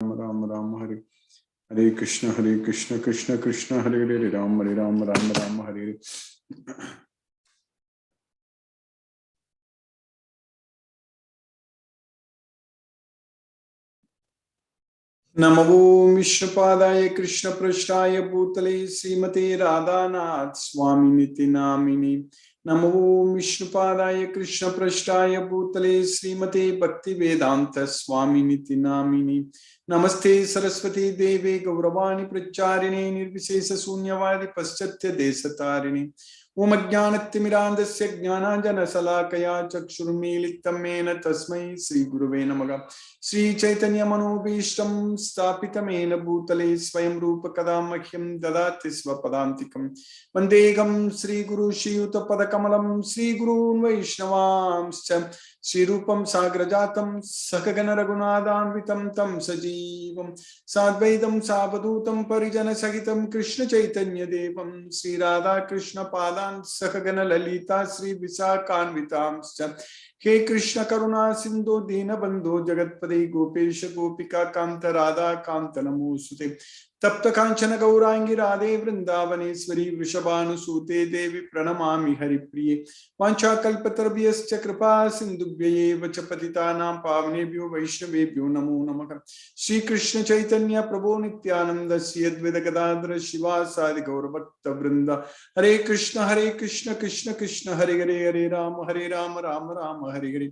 Ram Ram Hare Hare Krishna Krishna Krishna Hare Hare Ram Ram Ram Hare Hare. Namo Vishnupadaya Krishna Prashtaya Bhutale Srimate Radhanath Swami Niti Namini. Namo Vishnupadaya Krishna Prashtaya Bhutale Srimate Bhakti Vedanta Swami Niti Namini. Namaste Saraswati Devi Gauravani Pracharini Nirvishesha Sunyavadi Paschatya Desatarini. Om Ajnanatimirandasya Jnananjana Salakaya Chakshurmilitam Mena Tasmai Sri Guruve Namaha. Sri Chaitanya Manobhishtam Stapitamena Bhutale Swayam Rupa Kadamahyam Dadati Svapadantikam Vandegam Sri Guru Shiyuta Padakamalam Sri Guru Vaishnavamscha Sri Rupam Sagrajatam Sakagana Raghunadhanvitam Tam Sajivam Sadvaitam Savadutam Parijana Sagitam Krishna Chaitanya Devam Sri Radha Krishna Padan Sakagana Lalita Sri Visakanvitamscha He Krishna Karuna Sindhu Dina Bandhu Jagatpade Gopesha Gopika Kanta Radha Kanta Namusute Tapta Kanchana Gaurangi Radhe Vrindavaneshwari Vrishabhanu Sute Devi Pranamami Haripriye Vancha Kalpatarabhyas Chakrapa Sindhubhyaye Vachapatitanam Pavnebhyo Vaishnavebhyo Namo Namaha Sri Krishna Chaitanya Prabhu Nityananda Sri Advaita Gadadhara Shiva Sadi Gaurabhakta Vrinda Hare Krishna Krishna Krishna Hare Hare Hare Rama Rama Rama Hare Hare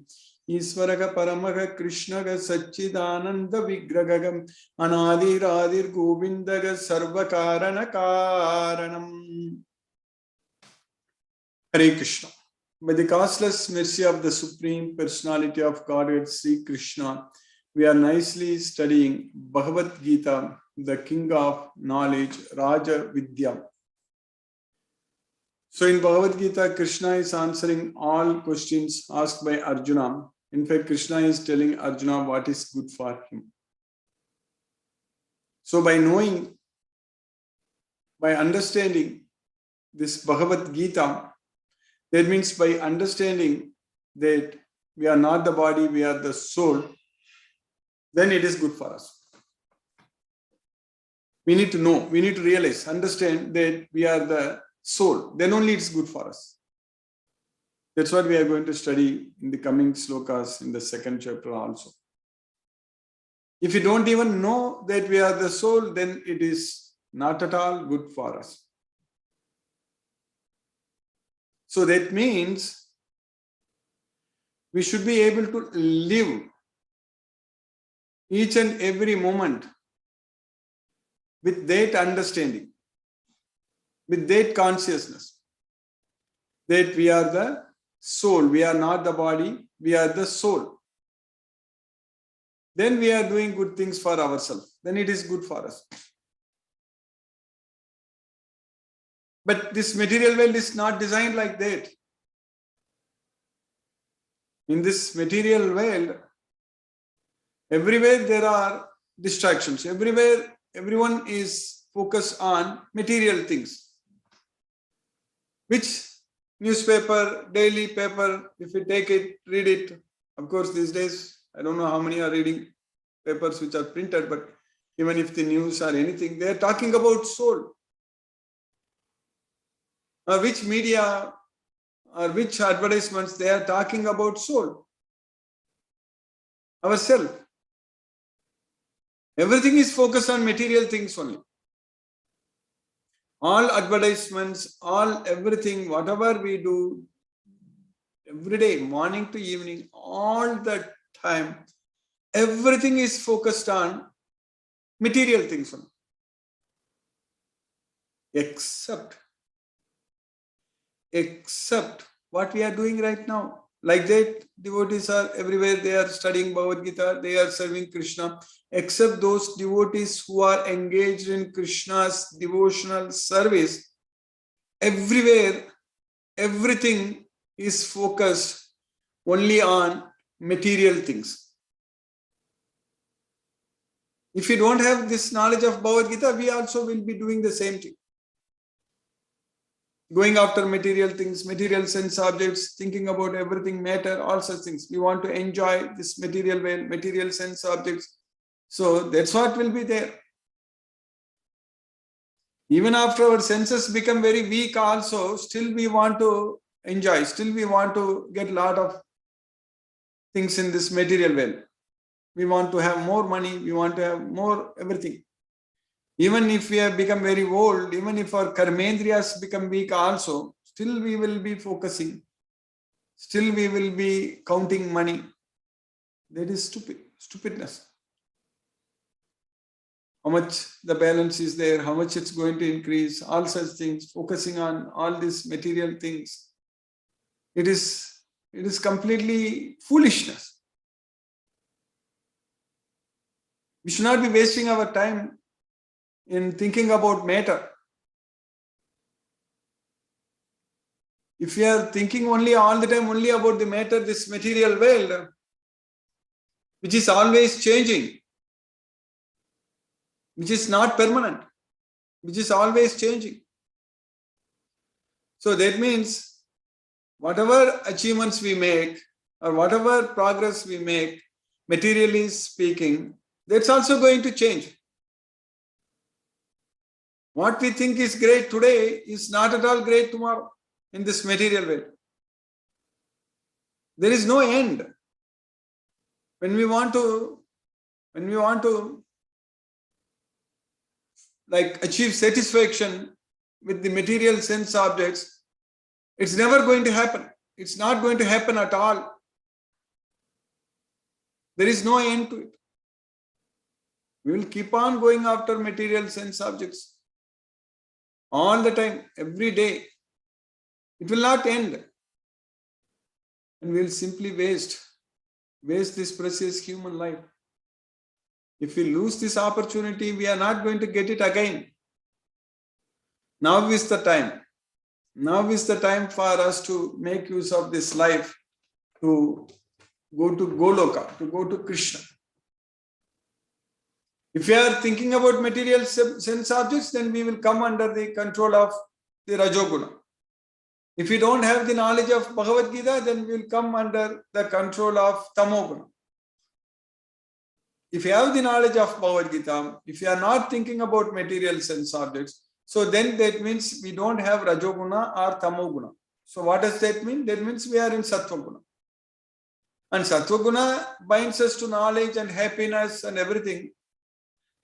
Isvaraga Paramaga Krishnaga Satchidananda Vigragam Anadi Radhir Govindaga Sarvakarana Karanam. Hare Krishna. By the causeless mercy of the Supreme Personality of Godhead Sri Krishna, we are nicely studying Bhagavad Gita, the King of Knowledge, Raja Vidya. So in Bhagavad Gita, Krishna is answering all questions asked by Arjuna. In fact, Krishna is telling Arjuna what is good for him. So by knowing, by understanding this Bhagavad Gita, that means by understanding that we are not the body, we are the soul, then it is good for us. We need to know, we need to realize, understand that we are the soul, then only it's good for us. That's what we are going to study in the coming slokas in the second chapter also. If you don't even know that we are the soul, then it is not at all good for us. So that means we should be able to live each and every moment with that understanding, with that consciousness that we are the soul, we are not the body, we are the soul. Then we are doing good things for ourselves. Then it is good for us. But this material world is not designed like that. In this material world, everywhere there are distractions. Everywhere, everyone is focused on material things. Which newspaper, daily paper, if you take it, read it. Of course, these days, I don't know how many are reading papers which are printed, but even if the news or anything, they are talking about soul. Or which media or which advertisements, they are talking about soul. Ourself. Everything is focused on material things only. All advertisements, everything, whatever we do, every day, morning to evening, all the time, everything is focused on material things only. Except what we are doing right now. Like that, devotees are everywhere, they are studying Bhagavad Gita, they are serving Krishna, except those devotees who are engaged in Krishna's devotional service. Everywhere, everything is focused only on material things. If you don't have this knowledge of Bhagavad Gita, we also will be doing the same thing. Going after material things, material sense objects, thinking about everything, matter, all such things. We want to enjoy this material world, material sense objects. So that's what will be there. Even after our senses become very weak also, still we want to enjoy, still we want to get a lot of things in this material world. We want to have more money, we want to have more everything. Even if we have become very old, even if our karmendriyas become weak also, still we will be focusing. Still we will be counting money. That is stupidness. How much the balance is there, how much it's going to increase, all such things, focusing on all these material things. It is completely foolishness. We should not be wasting our time in thinking about matter. If we are thinking only all the time only about the matter, this material world, which is always changing, which is not permanent, which is always changing. So that means whatever achievements we make or whatever progress we make, materially speaking, that's also going to change. What we think is great today is not at all great tomorrow in this material world. There is no end. When we want to like achieve satisfaction with the material sense objects, it's never going to happen. It's not going to happen at all. There is no end to it. We will keep on going after material sense objects all the time, every day. It will not end. And we will simply waste this precious human life. If we lose this opportunity, we are not going to get it again. Now is the time. Now is the time for us to make use of this life to go to Goloka, to go to Krishna. If we are thinking about material sense objects, then we will come under the control of the Rajoguna. If we don't have the knowledge of Bhagavad Gita, then we will come under the control of Tamoguna. If you have the knowledge of Bhagavad Gita, if you are not thinking about material sense objects, so then that means we don't have Rajoguna or Tamoguna. So what does that mean? That means we are in Sattvaguna. And Sattvaguna binds us to knowledge and happiness and everything.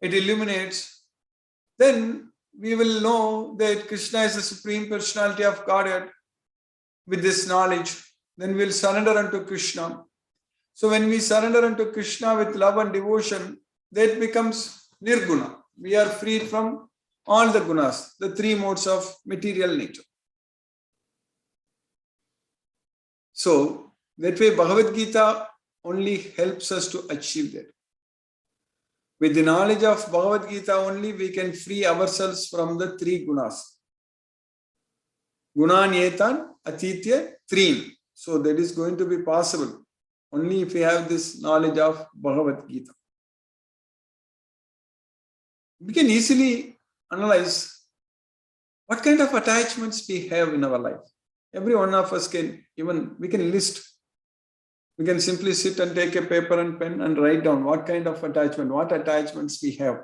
It illuminates. Then we will know that Krishna is the Supreme Personality of Godhead with this knowledge. Then we will surrender unto Krishna. So when we surrender unto Krishna with love and devotion, that becomes Nirguna. We are freed from all the gunas, the three modes of material nature. So that way Bhagavad Gita only helps us to achieve that. With the knowledge of Bhagavad Gita only, we can free ourselves from the three gunas. Gunanietan atitya treen. So that is going to be possible only if we have this knowledge of Bhagavad Gita. We can easily analyze what kind of attachments we have in our life. Every one of us we can list. We can simply sit and take a paper and pen and write down what kind of attachment, what attachments we have.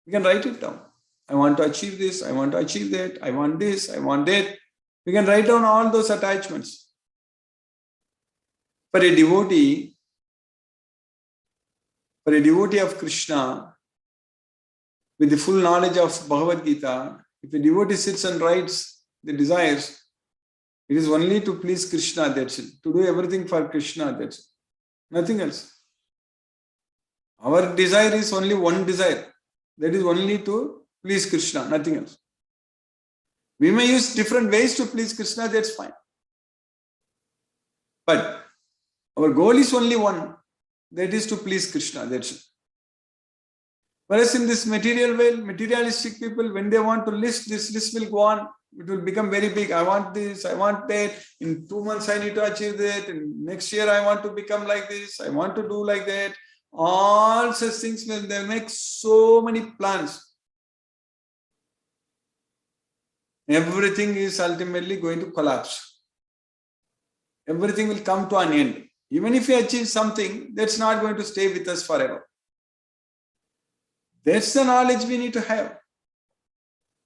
We can write it down. I want to achieve this, I want to achieve that, I want this, I want that. We can write down all those attachments. For a devotee of Krishna, with the full knowledge of Bhagavad Gita, if a devotee sits and writes the desires, it is only to please Krishna, that's it. To do everything for Krishna, that's it. Nothing else. Our desire is only one desire. That is only to please Krishna, nothing else. We may use different ways to please Krishna, that's fine. But our goal is only one, that is to please Krishna, that's it. Whereas in this material world, materialistic people, when they want to list, this list will go on. It will become very big. I want this, I want that. In 2 months, I need to achieve that. And next year, I want to become like this. I want to do like that. All such things, when they make so many plans, everything is ultimately going to collapse. Everything will come to an end. Even if we achieve something, that's not going to stay with us forever. That's the knowledge we need to have.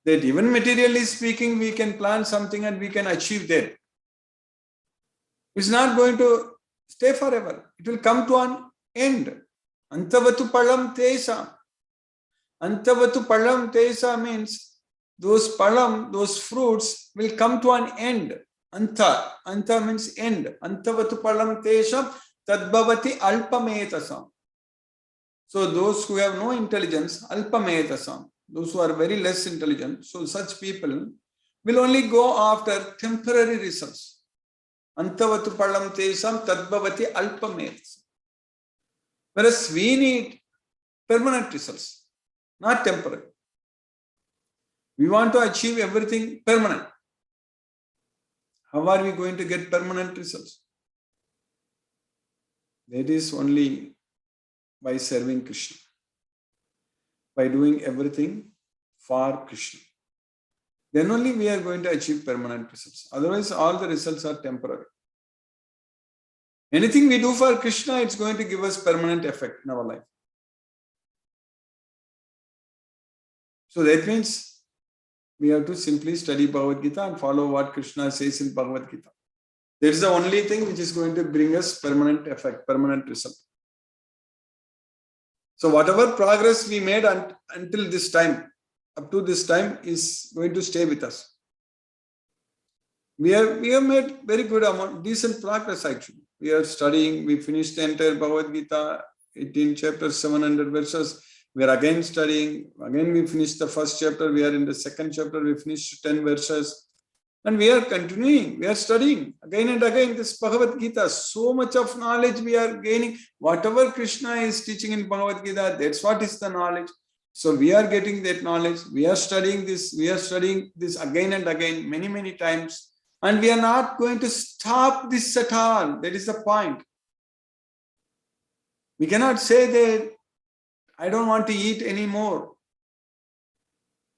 That even materially speaking, we can plan something and we can achieve that. It's not going to stay forever. It will come to an end. Antavatu palam tesa. Antavatu palam tesa means those palam, those fruits will come to an end. Anta means end. Antavatu palam tesam tadbhavati alpametasam. So those who have no intelligence, alpametasam, those who are very less intelligent, so such people will only go after temporary results. Antavatu palam tesam tadbhavati alpametasam. Whereas we need permanent results, not temporary. We want to achieve everything permanent. How are we going to get permanent results? That is only by serving Krishna, by doing everything for Krishna. Then only we are going to achieve permanent results. Otherwise, all the results are temporary. Anything we do for Krishna, it's going to give us permanent effect in our life. So that means we have to simply study Bhagavad Gita and follow what Krishna says in Bhagavad Gita. That is the only thing which is going to bring us permanent effect, permanent result. So whatever progress we made until this time, up to this time, is going to stay with us. We have made very good amount, decent progress actually. We are studying, we finished the entire Bhagavad Gita, 18 chapters, 700 verses. We are again studying, again we finished the first chapter, we are in the second chapter, we finished 10 verses. And we are continuing, we are studying again and again this Bhagavad Gita. So much of knowledge we are gaining. Whatever Krishna is teaching in Bhagavad Gita, that's what is the knowledge. So we are getting that knowledge. We are studying this again and again, many, many times. And we are not going to stop this at all. That is the point. We cannot say that I don't want to eat anymore.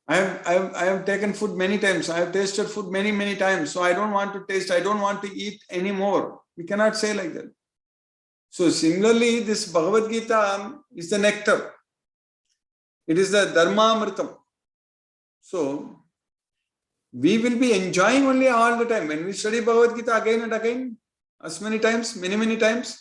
I have taken food many times. I have tasted food many, many times. So I don't want to taste. I don't want to eat anymore. We cannot say like that. So similarly, this Bhagavad Gita is the nectar. It is the Dharmamritam. So we will be enjoying only all the time. When we study Bhagavad Gita again and again, as many times, many, many times,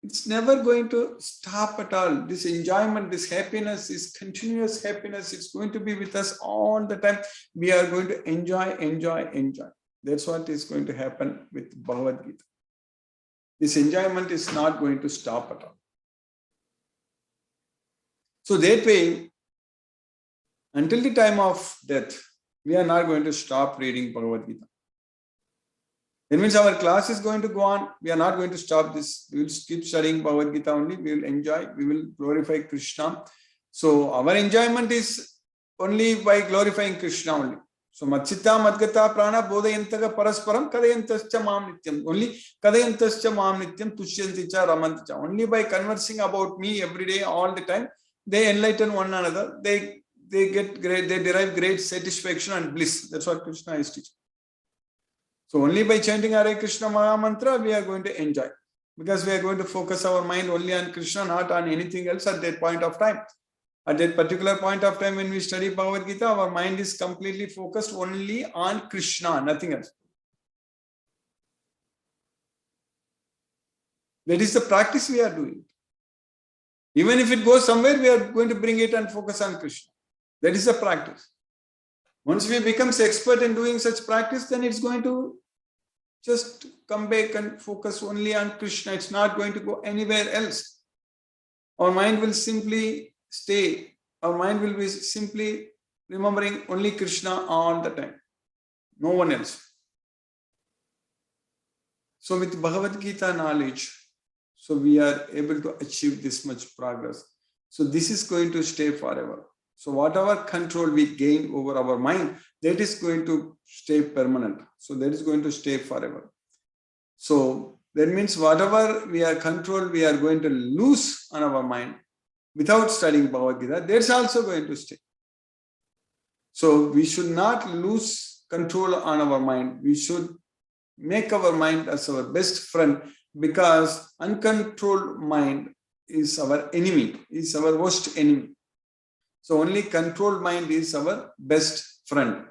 it's never going to stop at all. This enjoyment, this happiness, this continuous happiness, it's going to be with us all the time. We are going to enjoy, enjoy, enjoy. That's what is going to happen with Bhagavad Gita. This enjoyment is not going to stop at all. So that way, until the time of death, we are not going to stop reading Bhagavad Gita. That means our class is going to go on. We are not going to stop this. We will keep studying Bhagavad Gita only. We will enjoy. We will glorify Krishna. So our enjoyment is only by glorifying Krishna only. So Machita Madgata Prana Bodhayantaga Parasparam Kadayantascha Mam Nityam. Only Kadayantascha Mam Nityam Tushyanticha Ramanticha. Only by conversing about me every day, all the time, they enlighten one another. They get great, they derive great satisfaction and bliss. That's what Krishna is teaching. So only by chanting Hare Krishna Maha Mantra, we are going to enjoy. Because we are going to focus our mind only on Krishna, not on anything else at that point of time. At that particular point of time when we study Bhagavad Gita, our mind is completely focused only on Krishna, nothing else. That is the practice we are doing. Even if it goes somewhere, we are going to bring it and focus on Krishna. That is the practice. Once we become expert in doing such practice, then it's going to just come back and focus only on Krishna. It's not going to go anywhere else. Our mind will simply stay. Our mind will be simply remembering only Krishna all the time. No one else. So with Bhagavad Gita knowledge, so we are able to achieve this much progress. So this is going to stay forever. So whatever control we gain over our mind, that is going to stay permanent. So that is going to stay forever. So that means whatever we are controlled, we are going to lose on our mind without studying Bhagavad Gita, that's also going to stay. So we should not lose control on our mind. We should make our mind as our best friend, because uncontrolled mind is our enemy, is our worst enemy. So only controlled mind is our best friend.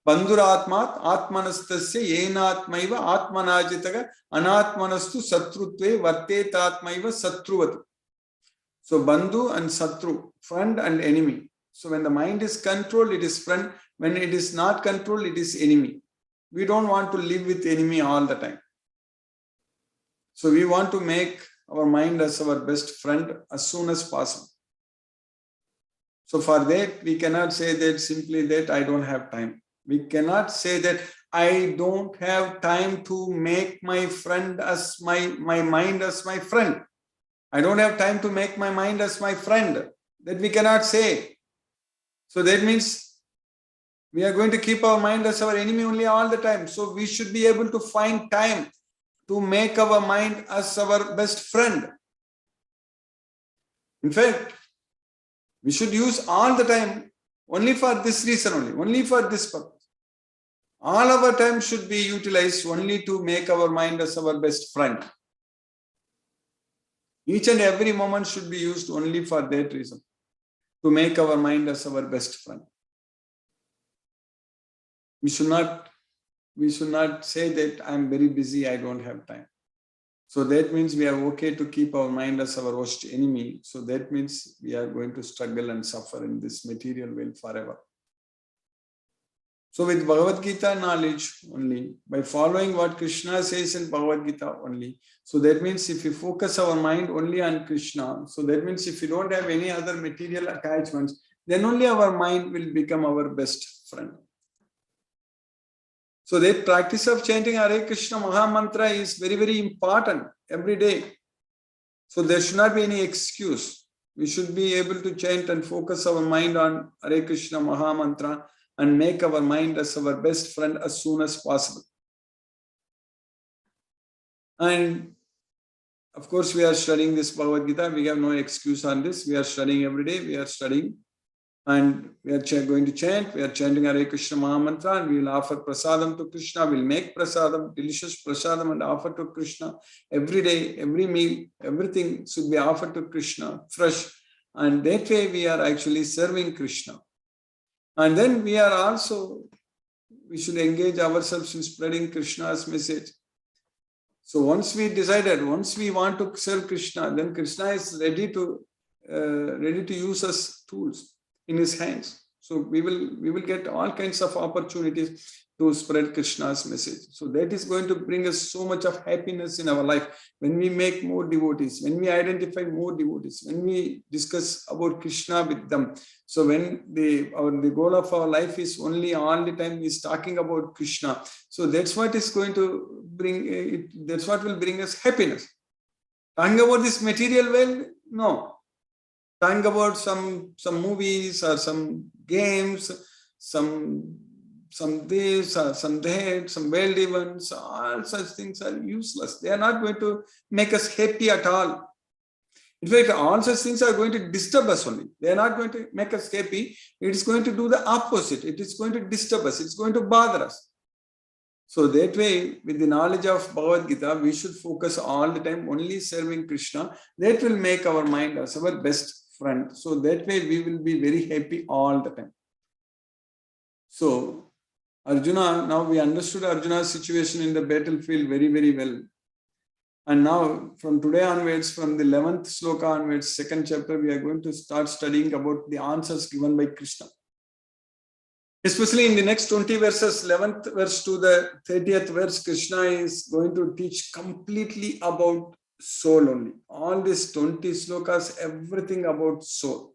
Bandhuratmat atmanastasya yenatmaiva atmanajitaga anatmanastu satrutve vartetatmaiva satruvatu. So bandhu and satru, friend and enemy. So when the mind is controlled, it is friend. When it is not controlled, it is enemy. We don't want to live with enemy all the time. So we want to make our mind as our best friend as soon as possible. So for that, we cannot say that simply that I don't have time. We cannot say that I don't have time to make my friend as my mind as my friend. I don't have time to make my mind as my friend. That we cannot say. So that means we are going to keep our mind as our enemy only all the time. So we should be able to find time to make our mind as our best friend. In fact, we should use all the time only for this reason only for this purpose. All our time should be utilized only to make our mind as our best friend. Each and every moment should be used only for that reason, to make our mind as our best friend. We should not say that I'm very busy, I don't have time. So that means we are okay to keep our mind as our worst enemy. So that means we are going to struggle and suffer in this material world forever. So with Bhagavad Gita knowledge only, by following what Krishna says in Bhagavad Gita only, so that means if we focus our mind only on Krishna, so that means if we don't have any other material attachments, then only our mind will become our best friend. So that practice of chanting Hare Krishna Maha Mantra is very, very important every day. So there should not be any excuse. We should be able to chant and focus our mind on Hare Krishna Maha Mantra and make our mind as our best friend as soon as possible. And of course, we are studying this Bhagavad Gita. We have no excuse on this. We are studying every day. We are studying. And we are going to chant. We are chanting Hare Krishna Maha Mantra. And we will offer prasadam to Krishna. We will make prasadam, delicious prasadam, and offer to Krishna. Every day, every meal, everything should be offered to Krishna fresh. And that way we are actually serving Krishna. And then we should engage ourselves in spreading Krishna's message. So once we want to serve Krishna, then Krishna is ready to use us tools in his hands. So we will get all kinds of opportunities to spread Krishna's message. So that is going to bring us so much of happiness in our life. When we make more devotees, when we identify more devotees, when we discuss about Krishna with them. So when the goal of our life is only all the time is talking about Krishna. So that's what is going to bring it. That's what will bring us happiness. Talking about this material world, no. Talking about some movies or some games, some this or some that, some world events, all such things are useless. They are not going to make us happy at all. In fact, all such things are going to disturb us only. They are not going to make us happy. It is going to do the opposite. It is going to disturb us. It's going to bother us. So that way, with the knowledge of Bhagavad Gita, we should focus all the time only serving Krishna. That will make our mind as our best friend. So that way we will be very happy all the time. So Arjuna, now we understood Arjuna's situation in the battlefield very, very well. And now from today onwards, from the 11th sloka onwards, second chapter, we are going to start studying about the answers given by Krishna. Especially in the next 20 verses, 11th verse to the 30th verse, Krishna is going to teach completely about soul only. All these 20 slokas, everything about soul.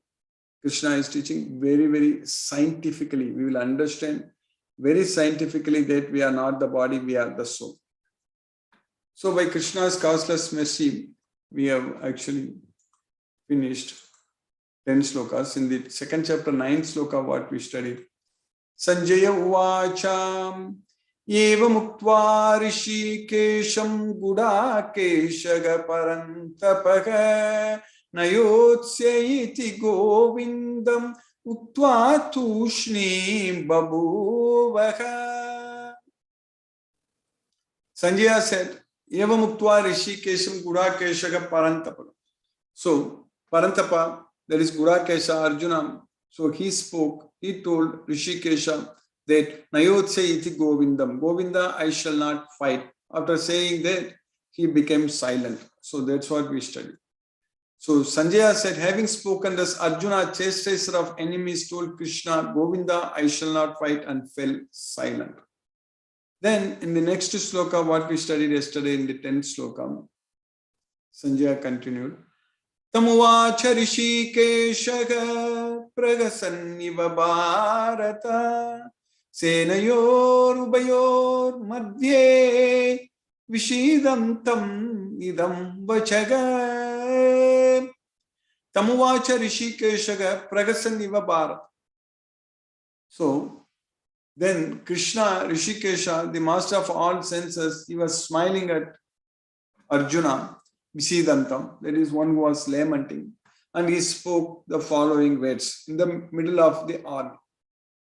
Krishna is teaching very, very scientifically. We will understand very scientifically that we are not the body, we are the soul. So by Krishna's causeless mercy, we have actually finished 10 slokas. In the second chapter, 9th sloka, what we studied. Sanjaya Uvacham Eva Muktva Rishikesham Gudakeshaga Parantapaga Nayotsya iti Govindam Uktva Tushni Babuvaha. Sanjaya said, Eva Muktva Rishikesham Gudakeshaga Parantapaga. So, Parantapa, that is Gudakesha, Arjuna, So he spoke, he told Rishikesha that Nayotse iti Govindam, Govinda, I shall not fight. After saying that, he became silent. So that's what we study. So Sanjaya said, having spoken thus, Arjuna, chastiser of enemies, told Krishna, Govinda, I shall not fight, and fell silent. Then in the next sloka, what we studied yesterday in the 10th sloka, Sanjaya continued, Tamuvacha Rishikeshaga Pragasanniva Bharata Senayor Ubayor Madhye Vishidantam Idam Vachaga Tamuvacha Rishikeshaga Pragasanniva Bharata. So then Krishna, Rishikesha, the master of all senses, he was smiling at Arjuna, Visidantam, that is one who was lamenting, and he spoke the following words in the middle of the army.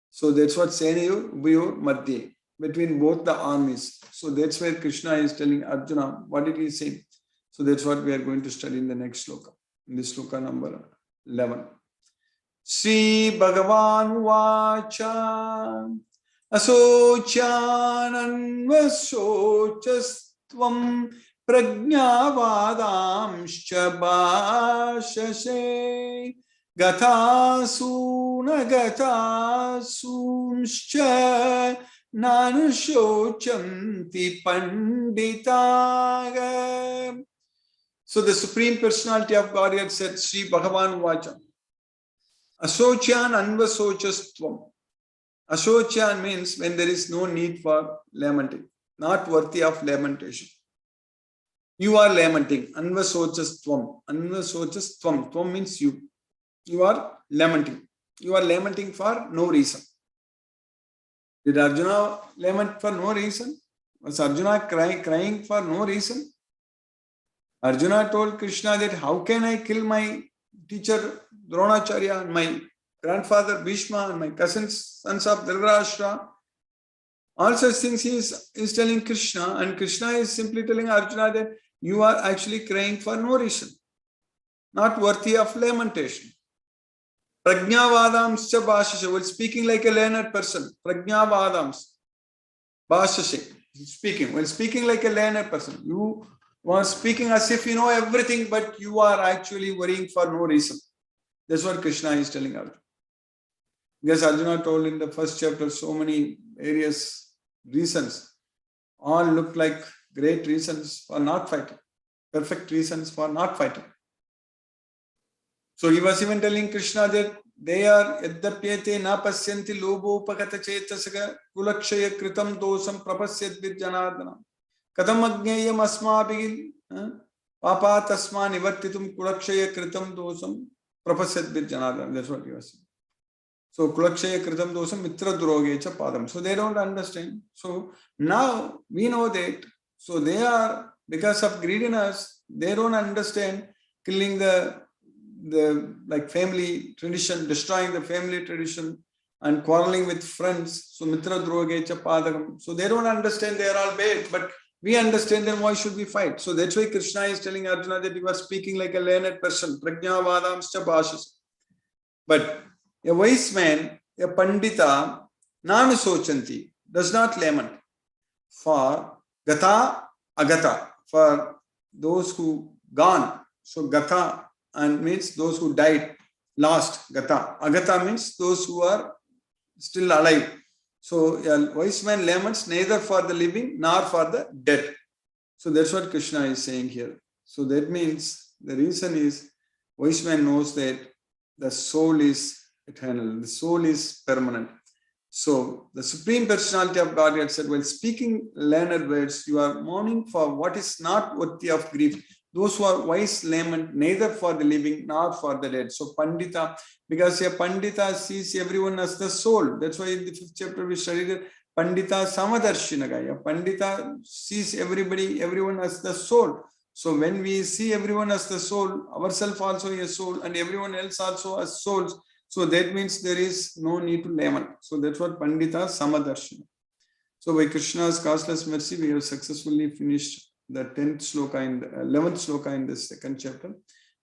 So that's what Senayur, Ubhayor, Madhye, between both the armies. So that's where Krishna is telling Arjuna, what did he say? So that's what we are going to study in the next sloka, in this sloka number 11. Sri Bhagavan Vacha Asochananvasochastvam Pragnavadamscha Bhashase Gatasuna Nanushochanti Panditaga. So the Supreme Personality of Godhead said, Sri Bhagavan Vacha Asochan Anvasochastvam. Asochan means when there is no need for lamenting, not worthy of lamentation. You are lamenting. Anvasochastvam. Anvasochastvam. Tvam means you. You are lamenting. You are lamenting for no reason. Did Arjuna lament for no reason? Was Arjuna crying for no reason? Arjuna told Krishna that how can I kill my teacher Dronacharya and my grandfather Bhishma and my cousins, sons of Dhritarashtra? All such things he is telling Krishna, and Krishna is simply telling Arjuna that you are actually crying for no reason, not worthy of lamentation. Pragnavadamscha bhashase, while speaking like a learned person. Pragnavadams bhashase, speaking. While speaking like a learned person, you are speaking as if you know everything, but you are actually worrying for no reason. That's what Krishna is telling Arjuna. Because Arjuna told in the first chapter so many various reasons, all look like great reasons for not fighting, perfect reasons for not fighting. So he was even telling Krishna that they are yaddapyate na pasyanti lobo upakata chetasaga kulakshaya kritam dosam prapasyat virjanardana kadam agnyayam asmabhil papa tasma nivartitum kulakshaya kritam dosam prapasyat virjanardana. That's what he was saying. So kulakshaya kritam dosam mitra durogecha padam. So they don't understand. So now we know that. So they are, because of greediness, they don't understand killing the like family tradition, destroying the family tradition and quarreling with friends. So mitra drogecha padagam. So they don't understand, they are all bad, but we understand them. Why should we fight? So that's why Krishna is telling Arjuna that you are speaking like a learned person. Prajnavadamscha bhashas. But a wise man, a pandita, nanu sochanti, does not lament for gata agata, for those who gone. So gata and means those who died, lost, gata. Agata means those who are still alive. So a wise man laments neither for the living nor for the dead. So that's what Krishna is saying here. So that means the reason is wise man knows that the soul is eternal, the soul is permanent. So the Supreme Personality of Godhead said, while speaking learned words, you are mourning for what is not worthy of grief. Those who are wise lament neither for the living nor for the dead. So Pandita, because a Pandita sees everyone as the soul. That's why in the 5th chapter we studied it. Pandita Samadarshinaga. A Pandita sees everyone as the soul. So when we see everyone as the soul, ourselves also a soul and everyone else also as souls. So that means there is no need to lament. So that's what Pandita Samadarshina. So by Krishna's causeless mercy, we have successfully finished the 10th sloka in the 11th sloka in this second chapter.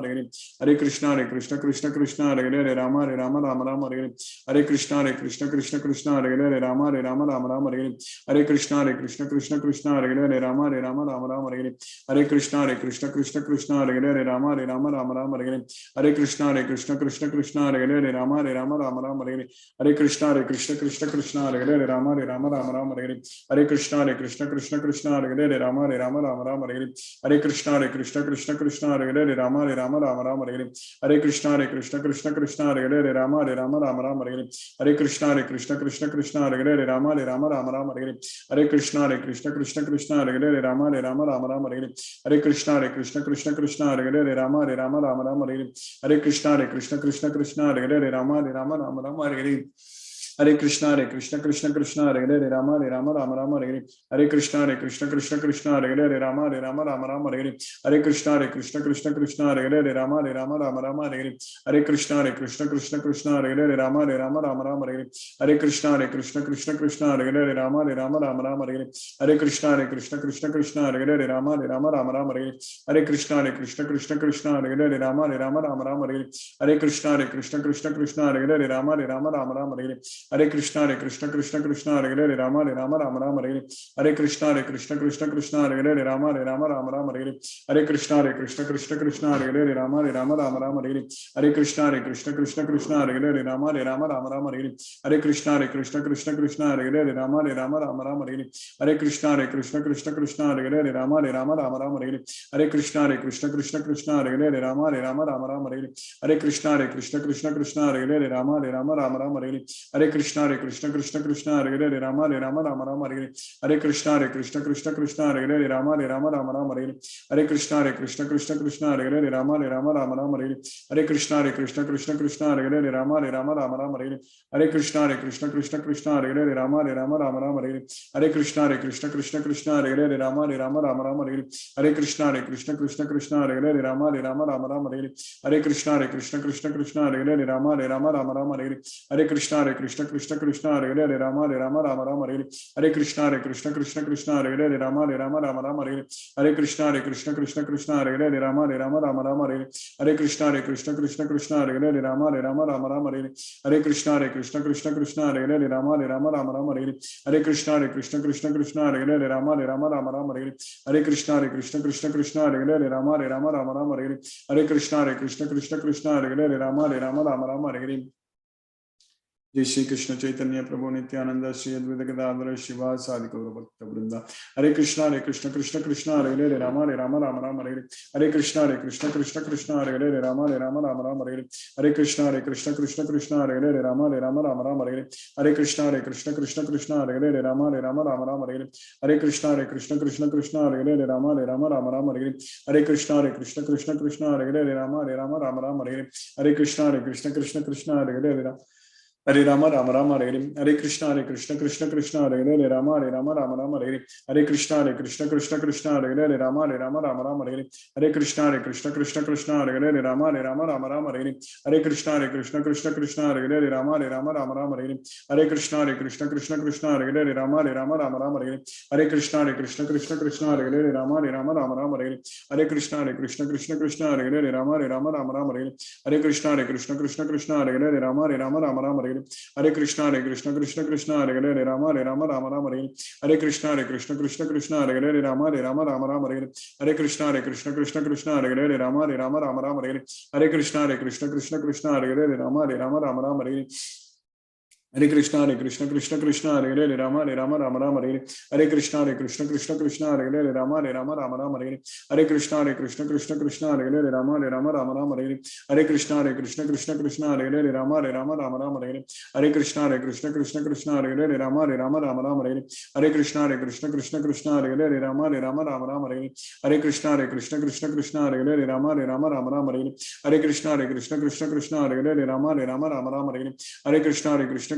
Hare Krishna Krishna Krishna Hare Hare Rama Rama Rama Hare Hare Hare Krishna Krishna Krishna Hare Hare Rama Rama Hare Hare Hare Krishna Krishna Hare Hare Rama Rama Hare Hare Hare Krishna Krishna Hare Hare Rama Rama Hare Hare Hare Krishna Krishna Hare Hare Rama Rama Hare Hare Hare Krishna Krishna Hare Hare Rama Rama Hare Hare Hare Krishna Krishna Hare Hare Rama Rama Hare Hare Hare Krishna Krishna Hare Hare Rama Rama Hare Hare Hare Krishna Krishna Hare Hare Rama Rama Hare Hare Hare Krishna Krishna Hare Hare Rama Rama Hare Hare Hare Krishna Krishna Hare Hare Rama Rama Hare Hare Hare Krishna Krishna Hare Hare Rama Rama Hare Hare Hare Krishna Krishna Hare Hare Rama Rama Hare Hare Hare Krishna Krishna Hare Hare Rama Rama Hare Hare Hare Krishna Krishna Hare Hare Rama Rama Hare Hare Hare Krishna Krishna Hare Hare Rama Rama Hare Hare Hare Krishna Krishna Hare Hare Rama Rama Hare Hare Hare Krishna Krishna Hare Hare Rama Rama Hare Hare Hare Krishna Krishna Hare Hare Rama Rama Hare Hare Hare Krishna Krishna Hare Hare Rama Rama Hare Hare Hare Krishna Krishna Hare Hare Rama Rama Hare Hare Hare Krishna Krishna Hare Hare Rama Rama Hare Hare Hare Krishna Krishna Hare Hare Rama Rama Hare Hare Hare Krishna Krishna Hare Hare Rama Rama Hare Hare Hare Krishna Krishna Hare Hare Rama Rama Hare Hare Hare Krishna Krishna Hare Hare Rama Rama Hare Hare Hare Krishna Krishna Hare Hare Rama Rama Hare Hare Hare Krishna Krishna Hare Hare Rama Rama Hare Hare Hare Krishna Krishna Hare Hare Rama Rama Hare Hare Hare Krishna Krishna Hare Hare Rama Rama Hare Hare Hare Krishna Krishna Hare Hare Rama Rama Hare Hare Hare Krishna Krishna Hare Hare Rama Rama Hare Hare Hare Krishna Krishna Hare Hare Rama Rama Hare Hare Hare Krishna Krishna Hare Hare Rama Rama Hare Hare Hare Krishna Krishna Hare Hare Rama Rama Hare Hare Hare Krishna Krishna Hare Hare Rama Rama Hare Hare Hare Krishna Krishna Hare Hare Rama Rama Hare Hare Hare Krishna Krishna Hare Hare Rama Rama Hare Hare Hare Krishna Krishna Hare Hare Rama Rama Hare Hare Hare Krishna Krishna Hare Hare Rama Rama Hare Hare Hare Krishna Krishna Hare Hare Rama Rama Hare Hare Hare Krishna Krishna Hare Hare Rama Rama Hare Hare Hare Krishna Krishna Hare Hare Rama Rama Hare Hare Hare Krishna Krishna Hare Hare Rama Rama Hare Hare Hare Krishna Krishna Hare Hare Rama Rama Hare Hare जय श्री कृष्ण चैतन्य प्रभु नित्यानंद श्री अद्वैत गदाधर शिवा सादि गौर भक्त वृंदा हरे Krishna Krishna Hare Hare Ram Ram Hare Hare Krishna Krishna Hare Hare Ram Ram Hare Hare Krishna Krishna Hare Hare Ram Ram Hare Hare Krishna Krishna Hare Hare Ram Ram Hare Hare Krishna Krishna Hare Hare Ram Ram Hare Hare Krishna Krishna Hare Hare Ram Ram Hare Hare Krishna Krishna Hare Hare Hare Rama Rama Hare Hare Hare Krishna Krishna Hare Hare Rama Rama Hare Hare Hare Krishna Krishna Hare Hare Rama Rama Hare Hare Hare Krishna Krishna Hare Hare Rama Rama Hare Hare Hare Krishna Krishna Hare Hare Rama Rama Hare Hare Hare Krishna Krishna Hare Hare Rama Rama Hare Hare Hare Krishna Krishna Hare Hare Rama Rama Hare Hare Hare Krishna Krishna Hare Hare Rama Rama Hare Hare Hare Krishna Krishna Hare Hare Rama Rama Hare Hare Krishna Krishna Hare Hare Rama Rama Hare Hare Hare Krishna Krishna Hare Hare Rama Rama Hare Hare Hare Krishna Krishna Hare Hare Rama Rama Hare Hare Hare Krishna Krishna Hare Hare Rama Rama Hare Hare Hare Krishna Krishna Hare Hare Rama Rama Hare Hare Hare Krishna Krishna Hare Hare Rama Rama Hare Hare Hare Krishna Krishna Hare Hare Rama Rama Hare Hare Hare Krishna Krishna Hare Hare Rama Rama Hare Hare Hare Krishna Krishna Hare Hare Rama Rama Hare Hare Hare Krishna Krishna Hare Hare Rama Rama Hare Hare Hare Krishna Krishna Hare Hare Rama Rama Hare Hare Hare Krishna Krishna Hare Hare Rama Rama Hare Hare Hare Krishna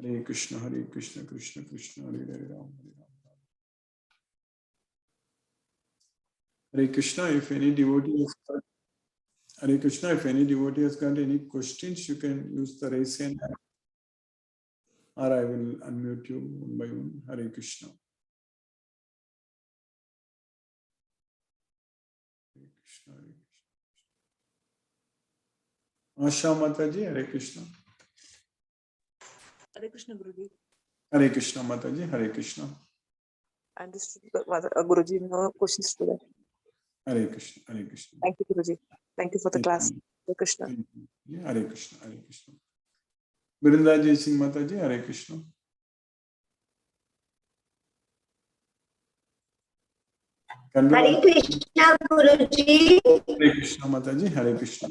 Hare Krishna, Krishna Krishna, Hare Hare Ram, Hare Ram. Hare Krishna, if any devotee has got, Hare Krishna, if any devotee has got any questions, you can use the raise hand, or I will unmute you one by one. Hare Krishna. Hare Krishna, Hare Krishna. Asha Mataji, Hare Krishna. Hare Krishna, Guruji. Hare Krishna Mataji, Hare Krishna. Understood, Guruji. No questions to that. Hare Krishna, Hare Krishna. Thank you, Guruji. Thank you for the class. Hare Krishna. Thank you. Hare Krishna, Hare Krishna. Vrindaji Singh Mataji, Hare Krishna. Hare Krishna, Guruji. Hare Krishna Mataji, Hare Krishna.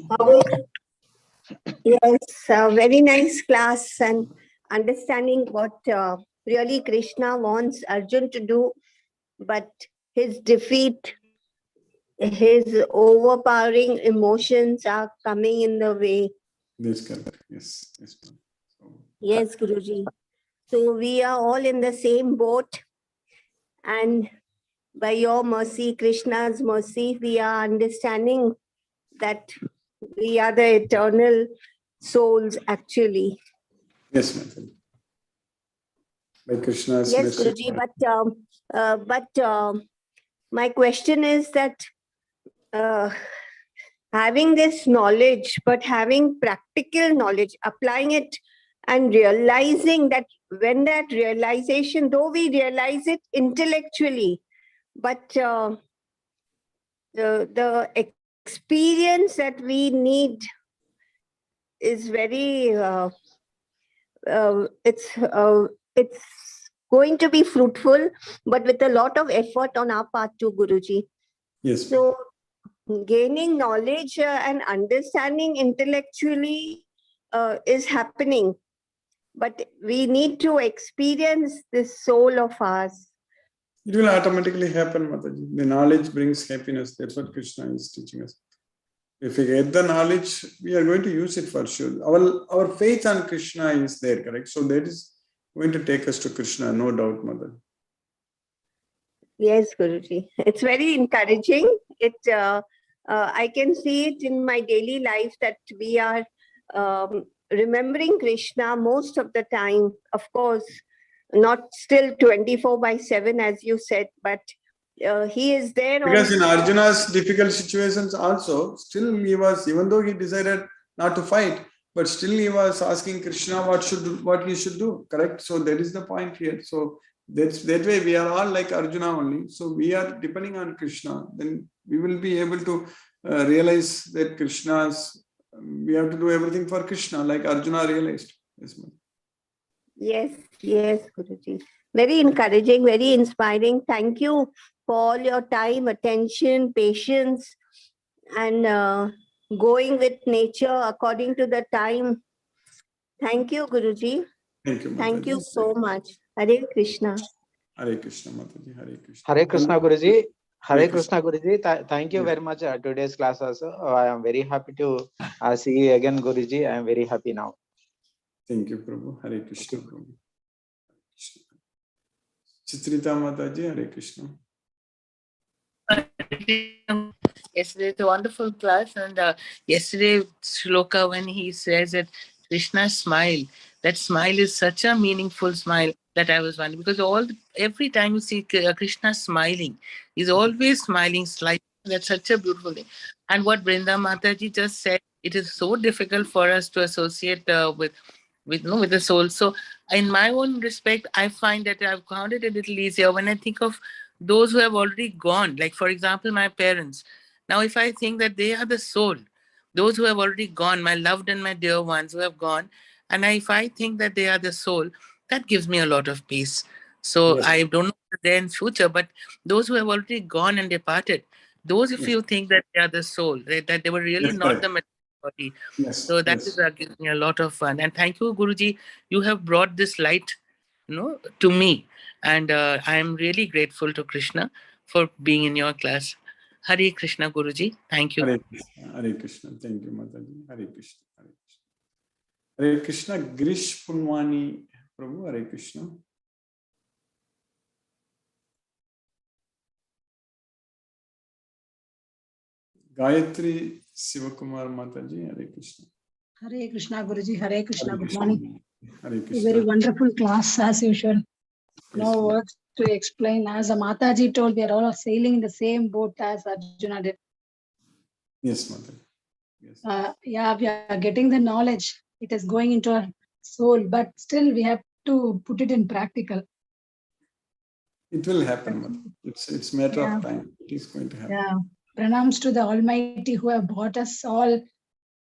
Yes, very nice class and understanding what really Krishna wants Arjun to do, but his defeat, his overpowering emotions are coming in the way. That's correct. Yes. Yes, ma'am. So, Yes, Guruji. So we are all in the same boat, and by your mercy, Krishna's mercy, we are understanding that we are the eternal souls actually. yes, ma'am. By Krishna's Yes, mercy. Guruji, but my question is that having this knowledge, but having practical knowledge, applying it and realizing that when that realization, though we realize it intellectually, but the experience that we need is very, it's going to be fruitful, but with a lot of effort on our part too, Guruji. Yes. So gaining knowledge and understanding intellectually is happening, but we need to experience this soul of ours. It will automatically happen, Mataji. The knowledge brings happiness. That's what Krishna is teaching us. If we get the knowledge, we are going to use it for sure. Our faith on Krishna is there, correct? So that is going to take us to Krishna, no doubt, Mother. Yes, Guruji. It's very encouraging. I can see it in my daily life that we are remembering Krishna most of the time. Of course, not still 24/7, as you said, but he is there. Because in Arjuna's difficult situations also, still he was, even though he decided not to fight, but still he was asking Krishna what he should do, correct? So that is the point here. So that way we are all like Arjuna only. So we are depending on Krishna. Then we will be able to realize that we have to do everything for Krishna, like Arjuna realized. Yes, ma'am. Yes, Guruji. Very encouraging, very inspiring. Thank you for all your time, attention, patience, and going with nature according to the time. Thank you, Guruji. Thank you, Thank you Mataji. so much. Hare Krishna. Hare Krishna, Mataji. Hare Krishna. Hare Krishna, Guruji. Hare Hare Krishna, Guruji. Thank you very much. Today's class also. I am very happy to see you again, Guruji. I am very happy now. Thank you, Prabhu. Hare Krishna, Prabhu. Chitrita Mataji, Hare Krishna. Yesterday, it's a wonderful class, and yesterday, Shloka, when he says that Krishna smile, that smile is such a meaningful smile that I was wondering, because every time you see Krishna smiling, he's always smiling slightly. That's such a beautiful thing. And what Brinda Mataji just said, it is so difficult for us to associate with the soul. So in my own respect, I find that I've found it a little easier when I think of those who have already gone, like for example my parents. Now if I think that they are the soul, those who have already gone, my loved and my dear ones who have gone, and if I think that they are the soul, that gives me a lot of peace. So Yes. I don't know if they're in future, but those who have already gone and departed, those if you think that they are the soul, that they were really Yes, not correct. the material body. Yes. So that is gives me a lot of fun. And thank you, Guruji. You have brought this light, to me. And I am really grateful to Krishna for being in your class. Hare Krishna, Guruji. Thank you. Hare Krishna. Hare Krishna. Thank you, Mataji. Hare Krishna. Hare Krishna. Hare Krishna. Grish Punwani Prabhu, Hare Krishna. Gayatri Sivakumar Mataji, Hare Krishna. Hare Krishna, Guruji. Hare Krishna. Hare Good Krishna. morning. Hare A Krishna. very wonderful class as usual. Yes, No ma'am. words to explain. As the Mataji told, we are all sailing in the same boat as Arjuna did. Yes, Mataji. Yes. Yeah, we are getting the knowledge. It is going into our soul, but still we have to put it in practical. It will happen, Mataji. It's matter Yeah. of time. It is going to happen. Yeah. Pranams to the Almighty who have brought us all,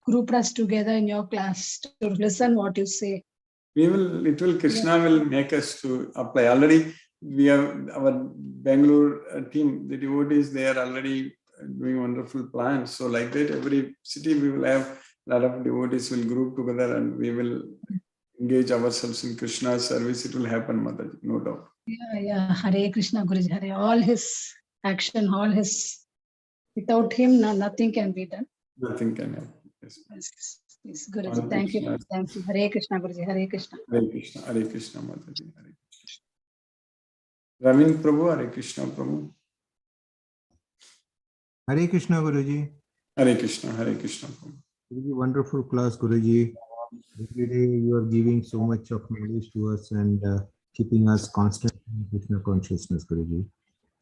grouped us together in your class to listen what you say. Krishna will make us to apply. Already we have our Bangalore team, the devotees, they are already doing wonderful plans. So like that, every city we will have a lot of devotees will group together and we will engage ourselves in Krishna's service. It will happen, Mataji, no doubt. Yeah. Hare Krishna, Guruji. Hare. All his action, without him, nothing can be done. Nothing can happen. Yes. Yes, Guruji. Hare Thank you. Krishna. Thank you. Hare Krishna, Guruji. Hare Krishna. Hare Krishna, Hare Krishna, Mataji. Hare Krishna. Ravin Prabhu, Hare Krishna, Prabhu. Hare Krishna, Guruji. Hare Krishna, Hare Krishna, Prabhu. Very wonderful class, Guruji. Every day you are giving so much of knowledge to us and keeping us constant in Krishna consciousness, Guruji.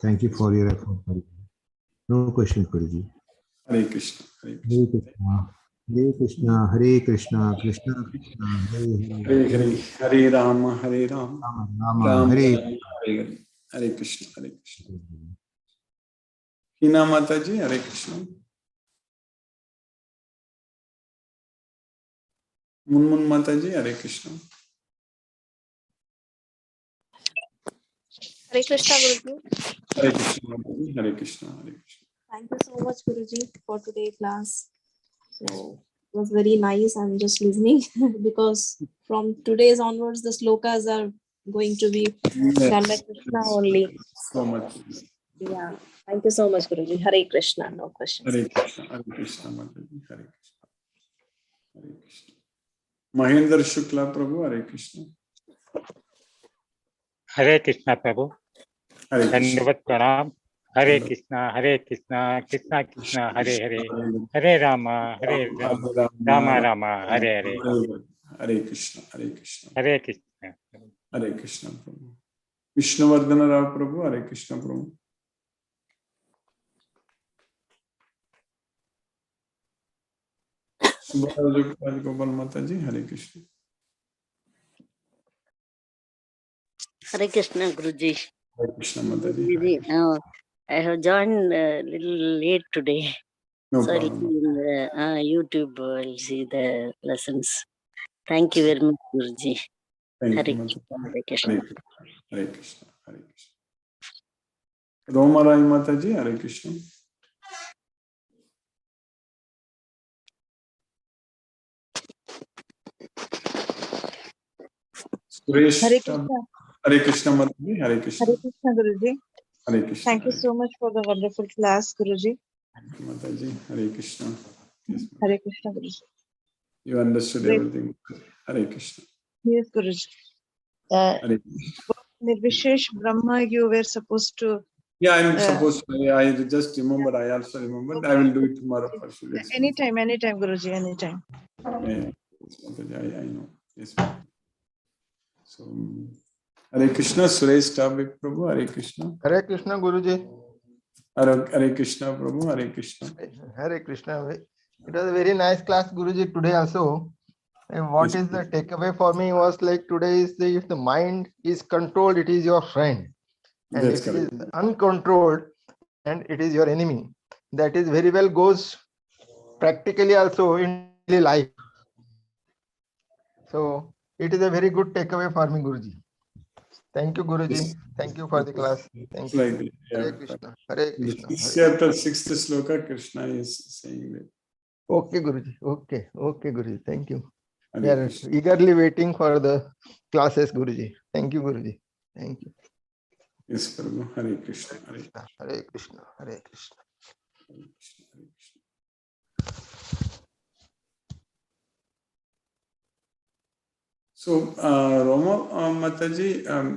Thank you for your effort, Guruji. No questions, Guruji. Hare Krishna, Hare Hare Krishna. Krishna, Hare Krishna, Krishna Krishna, Hare Hare Hare, Hare Rama, Hare Rama, Rama, Rama Hare. Rama, Hare Hare. Hare Krishna, Hare Krishna. Hina Mataji, Hare Krishna. Munmun Mataji, Hare Krishna. Hare Krishna, Guruji. Hare Krishna Mataji, Hare Krishna, Hare Krishna. Thank you so much, Guruji, for today's class. So, it was very nice. I'm just listening because from today's onwards, the slokas are going to be done by Krishna only. So much. Yeah. Thank you so much, Guruji. Hare Krishna. No questions. Hare Krishna Mataji, Hare Krishna. Hare Krishna. Mahendra Shukla Prabhu, Hare Krishna. Hare Krishna Prabhu Hare Krishna. धन्यवाद प्रणाम हरे Krishna Krishna Krishna Hare Hare Hare Ram Ram Ram Hare Hare Hare Krishna, Hare Krishna. Hare Krishna Hare Krishna Prabhu. Vishnuvardhana Rao Prabhu, Hare Krishna Prabhu. Subhadra Gopal Mataji, Hare Krishna. Hare Krishna, Guruji. Hare Krishna Mataji. Guruji, I have joined a little late today. No So I'll problem. see in the, YouTube, I'll see the lessons. Thank you very much, Guruji. Thank Hare you, Krishna, Mataji. Hare Krishna. Hare Krishna, Hare Krishna, Hare Krishna. Romarai Mataji, Hare Krishna. Suresh, Hare Krishna. Hare Krishna Mataji, Hare Krishna. Hare Krishna, Guruji. Hare Krishna. Thank you so much for the wonderful class, Guruji. Thank you, Mataji. Hare Krishna. Yes, ma'am. Hare Krishna, Guruji. You understood Great. everything. Hare Krishna. Yes, Guruji. Hare Krishna. Nirvishesh Brahma, you were supposed to. Yeah, I'm supposed to. I just remembered. I also remembered. I will do it tomorrow for sure. Yes, ma'am. Anytime, Guruji, anytime. Yeah. Yes, Mataji, I know. Yes, ma'am. So, Hare Krishna, Suresh Tabik Prabhu, Hare Krishna. Hare Krishna, Guruji. Hare Krishna, Prabhu, Hare Krishna. Hare Krishna. It was a very nice class, Guruji, today also. And what Yes, is the takeaway for me was like today is if the mind is controlled, it is your friend. And That's if it is correct. uncontrolled, and it is your enemy. That is very well goes practically also in daily life. So it is a very good takeaway for me, Guruji. Thank you, Guruji. Yes. Thank you for the class. Thank you. Like, Hare Krishna. Hare in the Krishna. fifth Hare chapter, 6th sloka, Krishna is saying that. Okay, Guruji. Okay, Guruji. Thank you. We Hare are Krishna. eagerly waiting for the classes, Guruji. Thank you, Guruji. Thank you. Yes, Prabhu. Hare Krishna. Hare Hare Krishna. Hare Krishna. Hare Krishna. Hare Krishna. So, Roma Mataji,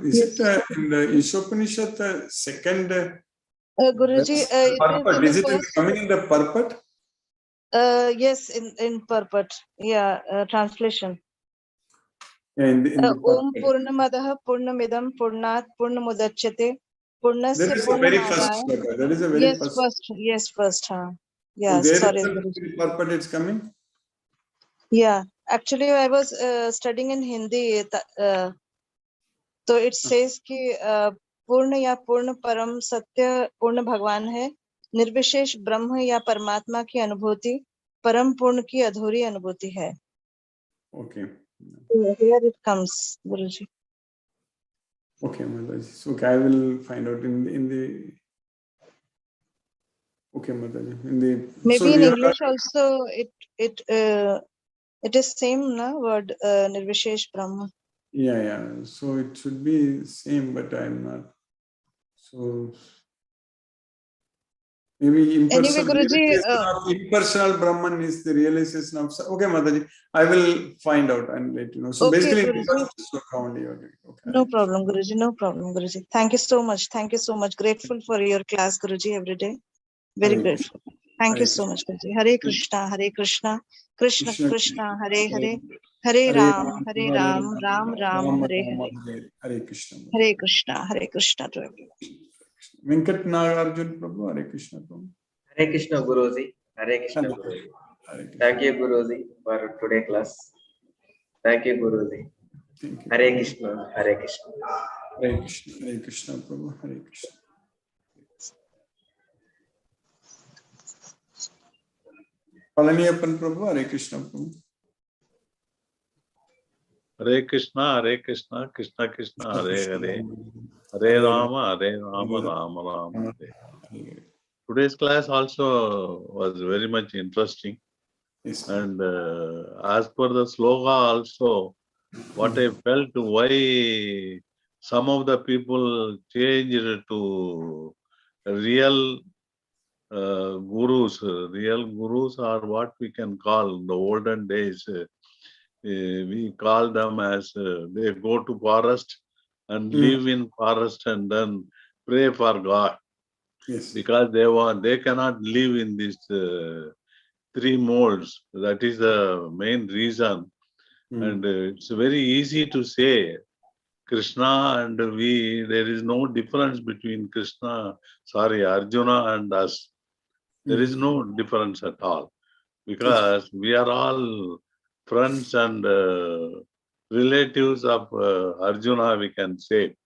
is it in the Ishopanishad, the second Guruji, it is purport? in the Is it first. coming in the purport? Yes, in purport. Yeah, translation. Yeah, in the Om purport. Purnamadaha Purnamidam Purnat Purnamudachyate That Purnasya is the very first Purnamadaya. sloka. That is the very Yes, first. first. Yes, first. So Yeah, there sorry, itself Guruji. in purport it's coming. Yeah, actually, I was studying in Hindi. So it says कि पूर्ण या पूर्ण परम सत्य पूर्ण भगवान है, निर्विशेष ब्रह्म या परमात्मा की अनुभूति परम पूर्ण की अधूरी अनुभूति है. Okay. Here it comes, Guruji. Okay, Mataji. So okay, I will find out in the. Okay, Mataji. In the. Maybe So in we are. English also it is same na word Nirvishesh Brahma. Yeah, yeah. So it should be same, but I'm not. So maybe Anyway, impersonal Guruji, realization of impersonal Brahman is the realization of. Okay, Mataji. I will find out and let you know. So okay, basically, Guruji. first sloka only. Okay. No problem, Guruji. No problem, Guruji. Thank you so much. Thank you so much. Grateful for your class, Guruji, every day. Very Hare grateful. Thank Hare you so much, Guruji. Hare Krishna, Krishna Krishna Krishna, Hare Hare, Hare Ram, Ram Ram, Hare Hare. Hare Krishna. Hare Krishna to everyone. Venkat Nagarjun Prabhu, Hare Krishna Prabhu. Hare Krishna Guruji. Hare Krishna Hare Guruji. Hare Krishna. Thank you Guruji for today class. Thank you Guruji. Thank you. Hare Krishna. Hare Krishna. Hare Krishna. Hare Krishna Prabhu. Hare Krishna. Palaniappan Prabhu, Hare Krishna Prabhu. Hare Krishna, Krishna Krishna, Hare Hare, Hare Rama, Rama Rama, Hare. Today's class also was very much interesting. Yes, and as per the sloga also, what I felt, why some of the people changed to real gurus. Real gurus are what we can call in the olden days. We call them as they go to forest and live in forest and then pray for God. Yes. Because they cannot live in these three molds. That is the main reason. And it's very easy to say Krishna and we, there is no difference between Arjuna and us. There is no difference at all. Because we are all friends and relatives of Arjuna, we can say,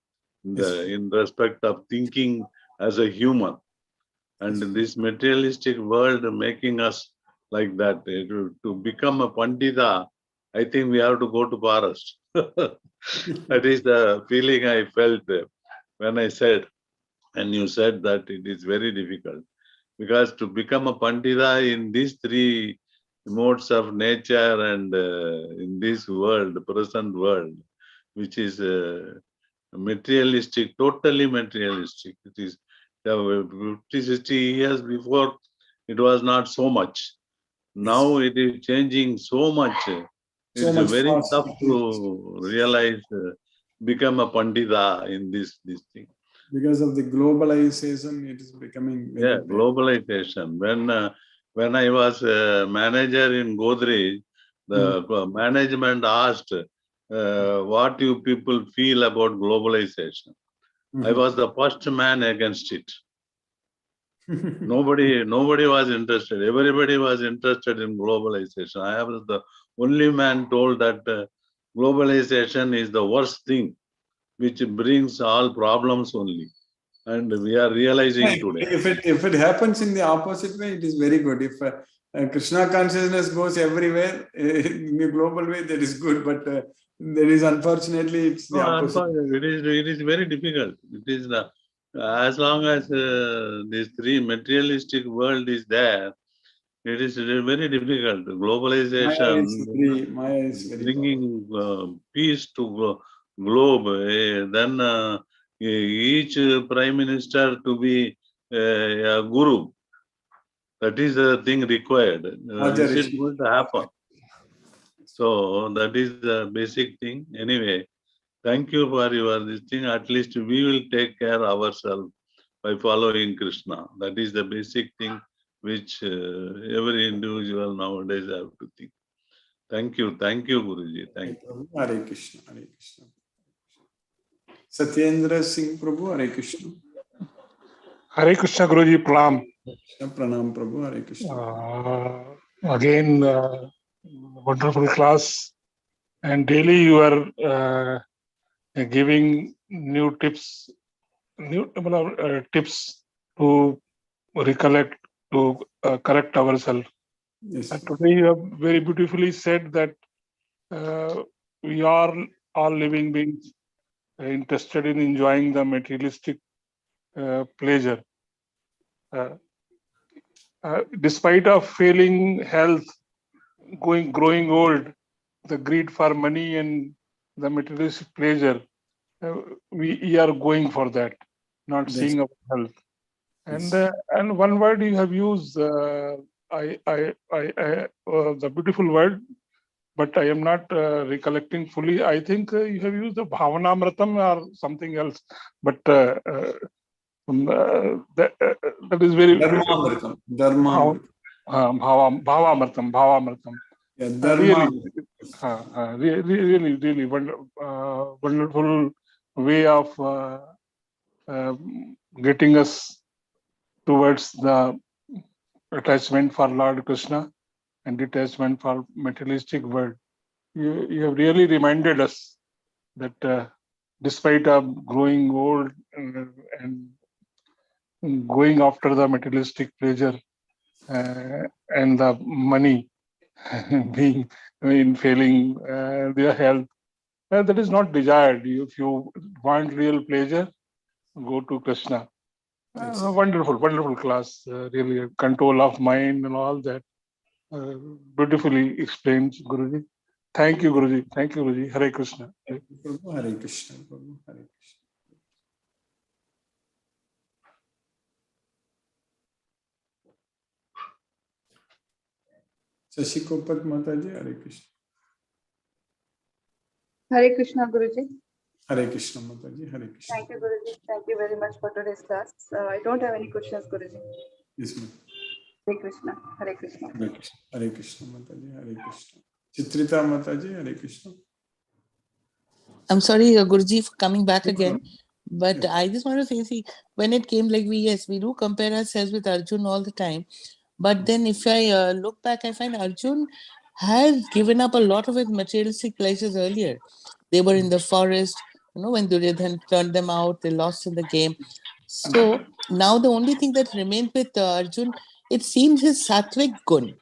in respect of thinking as a human. And this materialistic world making us like that. To become a Pandita, I think we have to go to forest. That is the feeling I felt when I said, and you said that it is very difficult. Because to become a Pandita in these three modes of nature and in this world, the present world, which is materialistic, totally materialistic. It is 50, 60 years before, it was not so much. Now it is changing so much. It's much very fast. tough to realize, become a Pandita in this thing. Because of the globalization, it is becoming very bad. Globalization. When I was a manager in Godrej, the management asked, what you people feel about globalization? I was the first man against it. Nobody was interested. Everybody was interested in globalization. I was the only man told that globalization is the worst thing, which brings all problems only. And we are realizing today. If it happens in the opposite way, it is very good. If Krishna consciousness goes everywhere in the global way, that is good. But there is, unfortunately, it's the opposite. It is very difficult. It is as long as this three materialistic world is there, it is very difficult. Globalization, Maya is very bringing peace to globe. Then each prime minister to be a guru. That is the thing required. Is it going to happen? So that is the basic thing. Anyway, thank you for this thing. At least we will take care ourselves by following Krishna. That is the basic thing which every individual nowadays have to think. Thank you, Guruji. Thank you. Hare Krishna, Hare Krishna. Satyendra Singh Prabhu, Hare Krishna. Hare Krishna Guruji, Pranam. Pranam Prabhu, Hare Krishna. Again, wonderful class. And daily you are giving new tips, tips to recollect, to correct ourselves. Yes. And today you have very beautifully said that we are all living beings interested in enjoying the materialistic pleasure. Despite of failing health, growing old, the greed for money and the materialistic pleasure, we are going for that, not seeing our health. And one word you have used, the beautiful word, but I am not recollecting fully. I think you have used the Bhavanamratam or something else, but that is very Dharmamritam. Dharmamritam. Bhavamritam. Yeah, Dharma. Really wonderful way of getting us towards the attachment for Lord Krishna and detachment for materialistic world. You have really reminded us that despite of growing old and going after the materialistic pleasure and the money being failing their health, that is not desired. If you want real pleasure, go to Krishna. Wonderful class. Really, control of mind and all that. Beautifully explained, Guruji. Thank you, Guruji. Thank you, Guruji. Hare Krishna. Hare Krishna. Hare Krishna. Shashikopat Mataji, Hare Krishna. Hare Krishna, Guruji. Hare Krishna Mataji, Hare Krishna. Thank you, Guruji. Thank you very much for today's class. I don't have any questions, Guruji. Yes, ma'am. Hare Krishna. Hare Krishna. Hare Krishna. Hare Krishna Mataji, Hare Krishna. Chitrita Mataji, Hare Krishna. I'm sorry, Guruji, for coming back again. But I just want to say, see, when it came like we do compare ourselves with Arjun all the time. But then if I look back, I find Arjun has given up a lot of his materialistic pleasures earlier. They were in the forest, when Duryodhan turned them out, they lost in the game. So now the only thing that remained with Arjun, it seems his sattvic guna,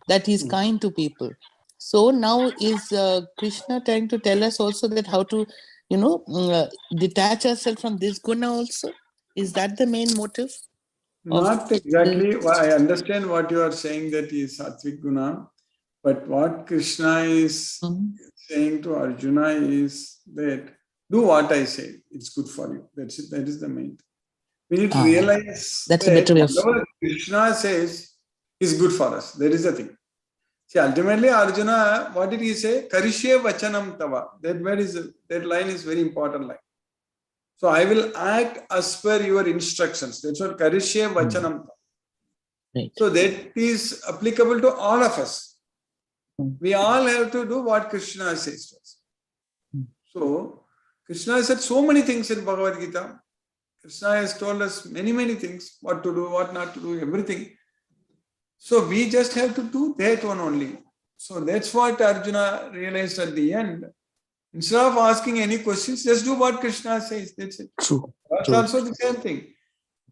that he's kind to people. So now is Krishna trying to tell us also that how to, detach ourselves from this guna also? Is that the main motive? Not exactly. I understand what you are saying, that is Sattvic Guna. But what Krishna is saying to Arjuna is that do what I say. It's good for you. That's it. That is the main thing. We need to realize that's that a better way of whatever Krishna says is good for us. That is the thing. See, ultimately, Arjuna, what did he say? Karishye vachanam tava. That line is very important line. So I will act as per your instructions. That's what Karishye vachanam tava. Right. So that is applicable to all of us. We all have to do what Krishna says to us. So Krishna said so many things in Bhagavad Gita. Krishna has told us many things, what to do, what not to do, everything. So we just have to do that one only. So that's what Arjuna realized at the end. Instead of asking any questions, just do what Krishna says. That's it. True. That's also the same thing.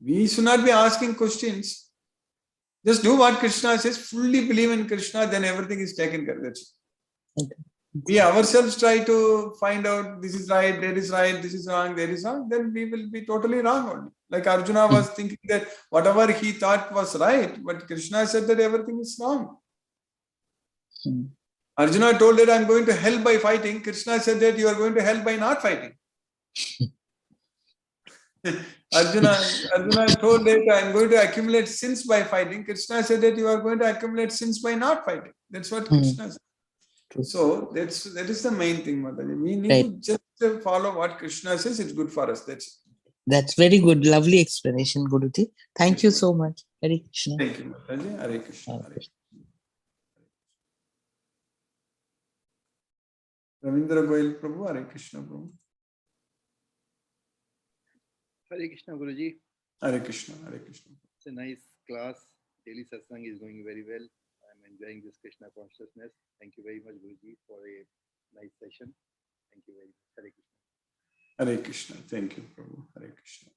We should not be asking questions. Just do what Krishna says. Fully believe in Krishna, then everything is taken care of. That's it. Okay. We ourselves try to find out this is right, that is right, this is wrong, that is wrong, then we will be totally wrong only. Like Arjuna was thinking that whatever he thought was right, but Krishna said that everything is wrong. Arjuna told that I am going to hell by fighting. Krishna said that you are going to hell by not fighting. Arjuna told that I am going to accumulate sins by fighting. Krishna said that you are going to accumulate sins by not fighting. That's what Krishna said. So that is the main thing, Mataji. We need to just follow what Krishna says. It's good for us. That's it. That's very good. Lovely explanation, Guruji. Thank you so much. Hare Krishna. Thank you, Mataji. Hare Krishna. Hare Krishna. Ravindra Goyal Prabhu, Hare Krishna Prabhu. Hare Krishna Guruji. Hare Krishna, Hare Krishna. It's a nice class. Daily satsang is going very well. I'm enjoying this Krishna consciousness. Thank you very much, Guruji, for a nice session. Thank you very much. Hare Krishna. Hare Krishna. Thank you, Prabhu. Hare Krishna.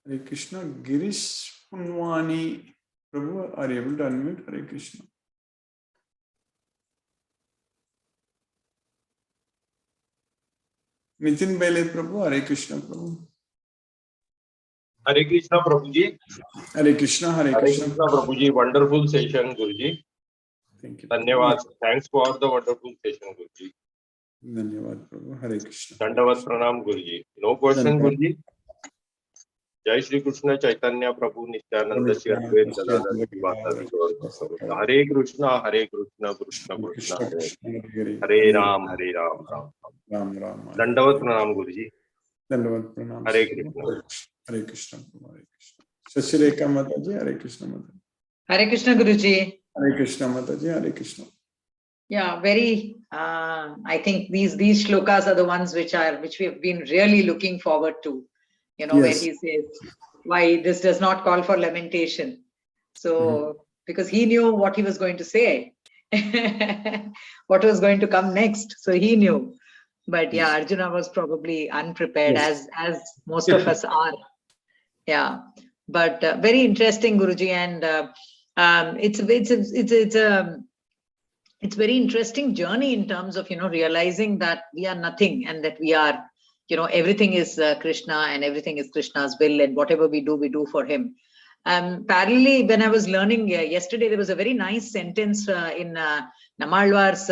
Hare Krishna. Girish Punwani Prabhu, are you able to unmute? Hare Krishna. Nitin Bele Prabhu, Hare Krishna Prabhu. Hare Krishna Prabhuji. Hare Krishna, Hare Krishna. Prabhuji, wonderful session, Guruji. Thank you. Dhanyavad. Thanks for the wonderful session, Guruji. Dhanyavad Prabhu, Hare Krishna. Dandavat Pranam, Guruji. No question, Guruji. Jai Shri Krishna Chaitanya Prabhu Nityananda Shri Advaita Gadadhar Srivastava Gaur Bhakta. Hare Krishna, Krishna Krishna, Hare Hare Ram, Ram. Ram Ram. Dandavat Pranam, Guruji. Dandavat Pranam. Hare Krishna. Hare Krishna, Hare Krishna. Shashireka Mataji, Hare Krishna Mataji. Hare Krishna Guruji. Hare Krishna Mataji, Hare Krishna. Yeah, very. I think these shlokas are the ones which we have been really looking forward to. You know, Yes. where he says, "Why this does not call for lamentation." So, because he knew what he was going to say, what was going to come next. So he knew. But yeah, Arjuna was probably unprepared, Yes. as most of us are. Yeah, but very interesting, Guruji, and it's very interesting journey in terms of realizing that we are nothing and that we are everything is Krishna and everything is Krishna's will, and whatever we do for him. Parallelly, when I was learning yesterday, there was a very nice sentence in Namalwar's.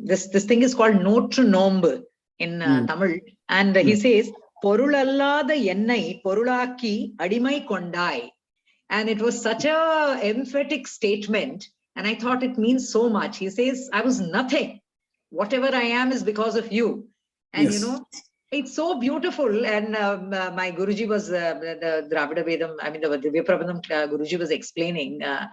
This thing is called Notru Nombu in Tamil, and he says, "Porulallada ennai porulaki adimai kondai," and it was such a emphatic statement, and I thought it means so much. He says, "I was nothing. Whatever I am is because of you." And it's so beautiful. And my Guruji was the Dravida Vedam, the Divya Prabandham Guruji was explaining. And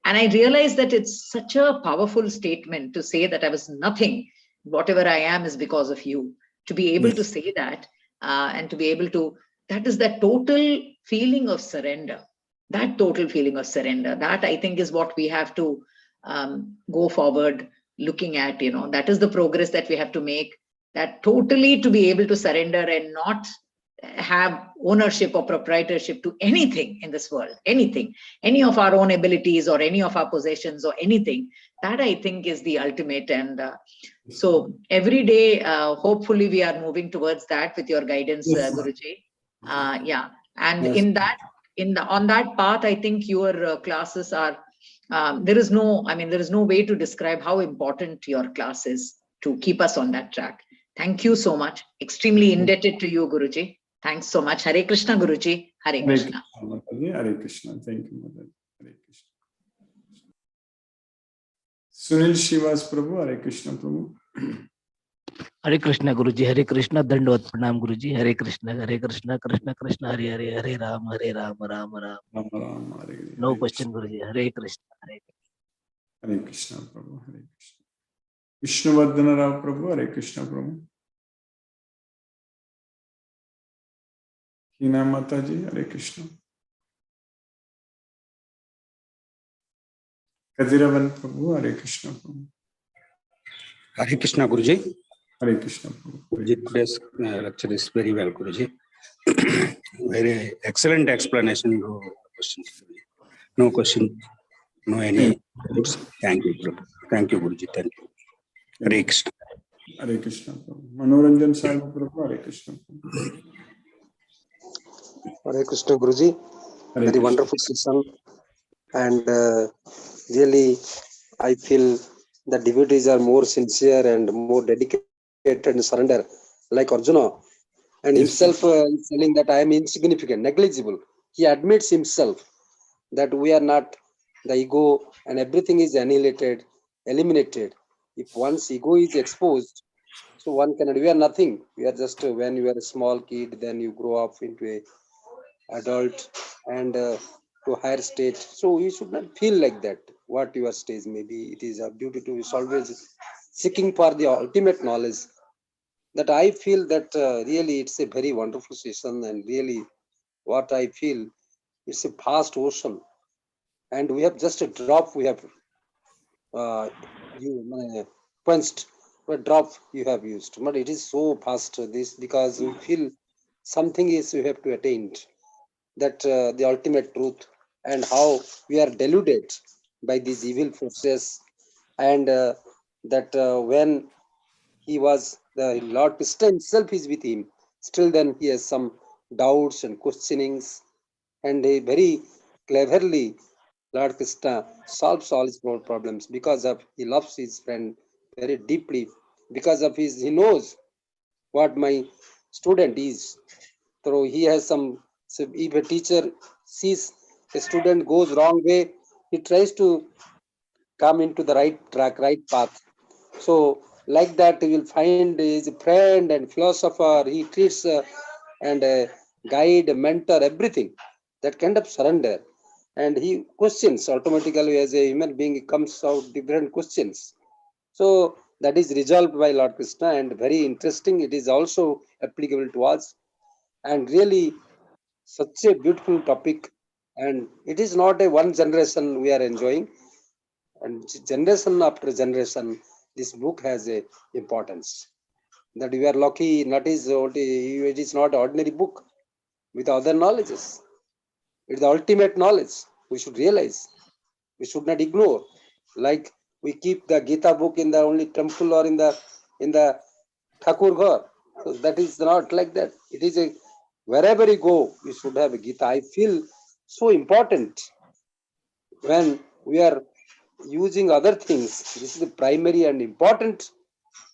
I realized that it's such a powerful statement to say that I was nothing. Whatever I am is because of you. To be able to say that and to be able to, that is that total feeling of surrender. That total feeling of surrender. That I think is what we have to go forward looking at. That is the progress that we have to make. That totally to be able to surrender and not have ownership or proprietorship to anything in this world, anything, any of our own abilities or any of our possessions or anything. That I think is the ultimate. And so every day, hopefully we are moving towards that with your guidance, Guruji. Yeah. And on that path, I think your classes are, there is no way to describe how important your class is to keep us on that track. Thank you so much. Extremely indebted to you, Guruji. Thanks so much. Hare Krishna, Guruji. Hare Krishna. Hare Krishna. Thank you, Mother. Hare Krishna. Sunil Shivas Prabhu, Hare Krishna Prabhu. Hare Krishna, Guruji. Hare Krishna. Dandavat Pranam, Guruji. Hare Krishna. Hare Krishna. Krishna Krishna. Hare Hare. Hare Ram. Hare Ram. Ram Ram. No question, Guruji. Hare Krishna. Hare Krishna Prabhu. Hare Krishna. Vishnuvardhana Rao Prabhu, Hare Krishna Prabhu. Hina Mataji, Hare Krishna. Kadiravan Prabhu, Hare Krishna Prabhu. Hare Krishna, Guruji. Hare Krishna Prabhu. Guruji, today's lecture is very well, Guruji. Very excellent explanation. No questions. No question. No any doubts. Thank you, Prabhu. Thank you, Guruji. Thank you. Hare Krishna. Hare Krishna Prabhu. Manoranjan Sai Prabhu, Hare Krishna Prabhu. Hare Krishna, Guruji. Very wonderful session. And really, I feel the devotees are more sincere and more dedicated and surrender, like Arjuna. And himself is telling that I am insignificant, negligible. He admits himself that we are not the ego and everything is annihilated, eliminated. If one's ego is exposed, so one cannot, we are nothing. We are just, when you are a small kid, then you grow up into a adult and to higher state. So you should not feel like that. What your stage may be, it is a duty to is always seeking for the ultimate knowledge. That I feel that really it's a very wonderful session, and really what I feel, it's a vast ocean, and we have just a drop. We have quenched a drop you have used, but it is so vast. This because we feel something is we have to attain, that the ultimate truth, and how we are deluded by these evil forces, and that when he was the Lord Krishna himself is with him, still then he has some doubts and questionings, and he very cleverly Lord Krishna solves all his problems because of he loves his friend very deeply, because of his he knows what my student is. So he has some, so if a teacher sees a student goes wrong way, he tries to come into the right track, right path. So like that, he will find his friend and philosopher. He treats and guide, mentor, everything. That kind of surrender, and he questions automatically as a human being. It comes out different questions. So that is resolved by Lord Krishna, and very interesting. It is also applicable to us, and really such a beautiful topic. And it is not a one generation we are enjoying, and generation after generation, this book has a importance. That we are lucky. Not is it is not ordinary book with other knowledges. It's the ultimate knowledge. We should realize. We should not ignore. Like we keep the Gita book in the only temple or in the Thakur Ghar. So that is not like that. It is a wherever you go, you should have a Gita. I feel so important when we are using other things. This is the primary and important.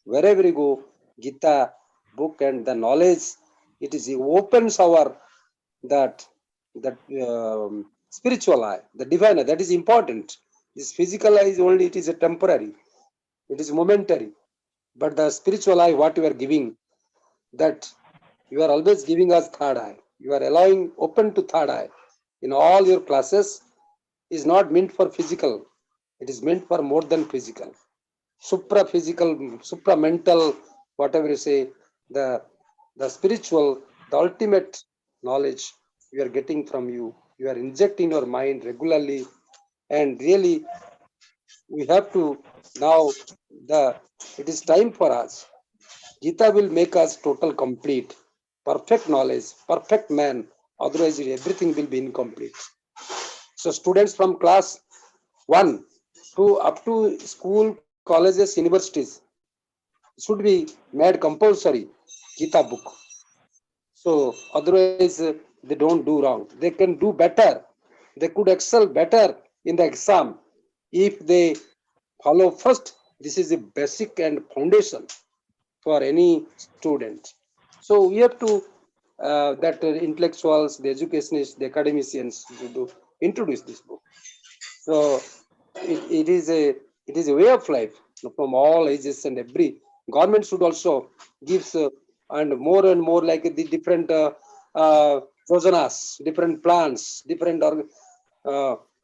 Wherever you go, Gita book and the knowledge, it opens our that spiritual eye, the divine eye. That is important. This physical eye is only, it is a temporary, it is momentary. But the spiritual eye, what you are giving, that you are always giving us third eye. You are allowing open to third eye in all your classes. Is not meant for physical. It is meant for more than physical. Supra physical, supra mental, whatever you say, the spiritual, the ultimate knowledge we are getting from you. You are injecting your mind regularly, and really we have to now. It is time for us. Gita will make us total complete, perfect knowledge, perfect man. Otherwise, everything will be incomplete. So students from class 1 to up to school, colleges, universities should be made compulsory Gita book. So otherwise they don't do wrong. They can do better. They could excel better in the exam if they follow first. This is the basic and foundation for any student. So we have to that intellectuals, the educationists, the academicians to introduce this book. So it is a way of life from all ages, and every government should also gives and more like the different yojanas, different plans, different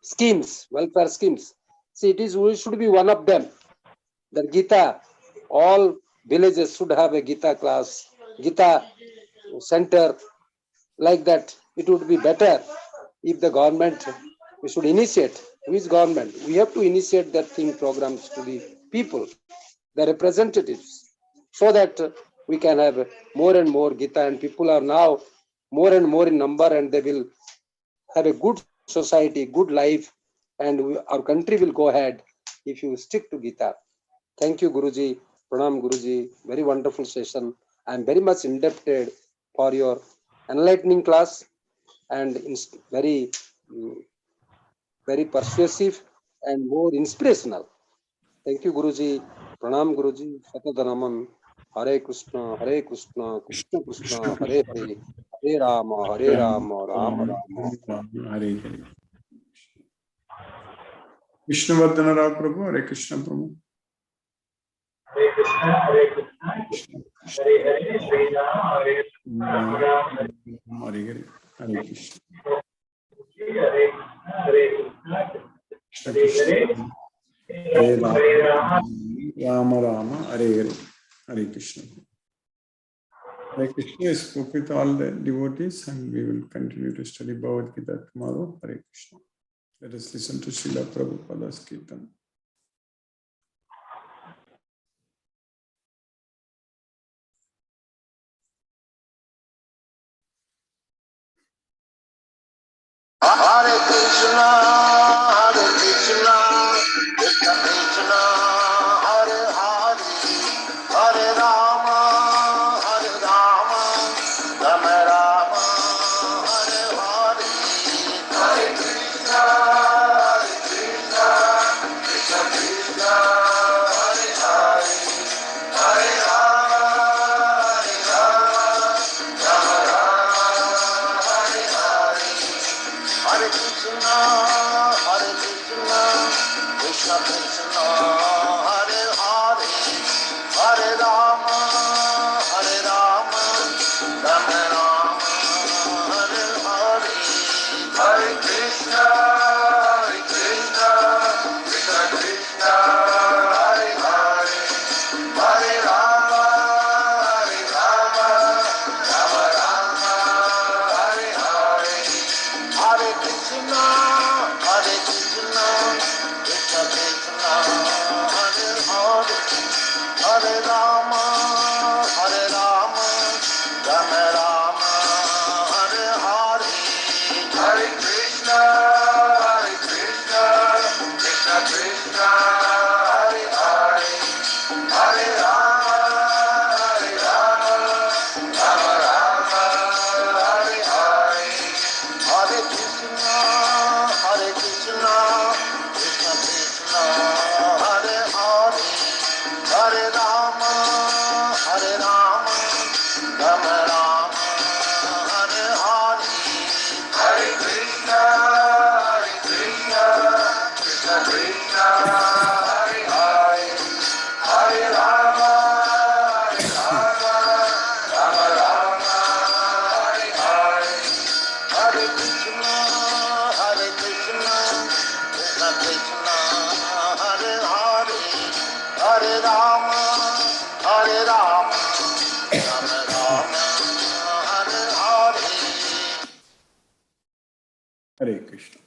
schemes, welfare schemes. See, we should be one of them. The Gita, all villages should have a Gita class, Gita center, like that. It would be better if the government, we should initiate. Which government? We have to initiate that thing programs to the people, the representatives, so that we can have more and more Gita, and people are now more and more in number, and they will have a good society, good life, and our country will go ahead if you stick to Gita. Thank you, Guruji. Pranam, Guruji. Very wonderful session. I am very much indebted for your enlightening class, and very, very persuasive and more inspirational. Thank you, Guruji. Pranam, Guruji. Satadanaman. Hare Krishna, Hare Krishna, Krishna Krishna, Hare Hare, Hare Rama, Hare Rama, Rama Rama. Hare Hare. Vishnuvardhana Rao Prabhu, Hare Krishna Prabhu. Hare Krishna, Hare Krishna, Hare Hare, Hare Rama, Hare Rama, Hare Hare, Hare Krishna. Hare Krishna, Hare Krishna, Hare Hare Rama, Rama Rama, Hare Hare, Hare Krishna. Hare Krishna. I spoke with all the devotees and we will continue to study Bhagavad Gita tomorrow. Hare Krishna. Let us listen to Srila Prabhupada's Kirtan. Hare Krishna, Krishna Krishna, Hare Hare, Hare Rama, Rama Rama, Hare Hare. Hare Krishna, Krishna Krishna, Hare Hare, Hare Rama, Rama Rama, Hare Hare. Hare Krishna, Krishna Krishna, Hare Hare, Hare Rama, Rama Rama, Hare Hare. Hare Krishna, Krishna Krishna, Hare Hare, Hare Rama, Rama Rama, Hare Hare. Hare Krishna, Krishna Krishna, Hare Hare, Hare Rama, Rama Rama, Hare Hare. Hare Krishna, Krishna Krishna, Hare Hare, Hare Rama, Rama Rama, Hare Hare. Hare Krishna, Krishna Krishna, Hare Hare, Hare Rama, Rama Rama, Hare Hare. Hare Krishna, Krishna Krishna, Hare Hare, Hare Rama, Rama Rama, Hare Hare. Hare Krishna, Krishna Krishna, Hare Hare, Hare Rama, Rama Rama, Hare Hare. Hare Krishna.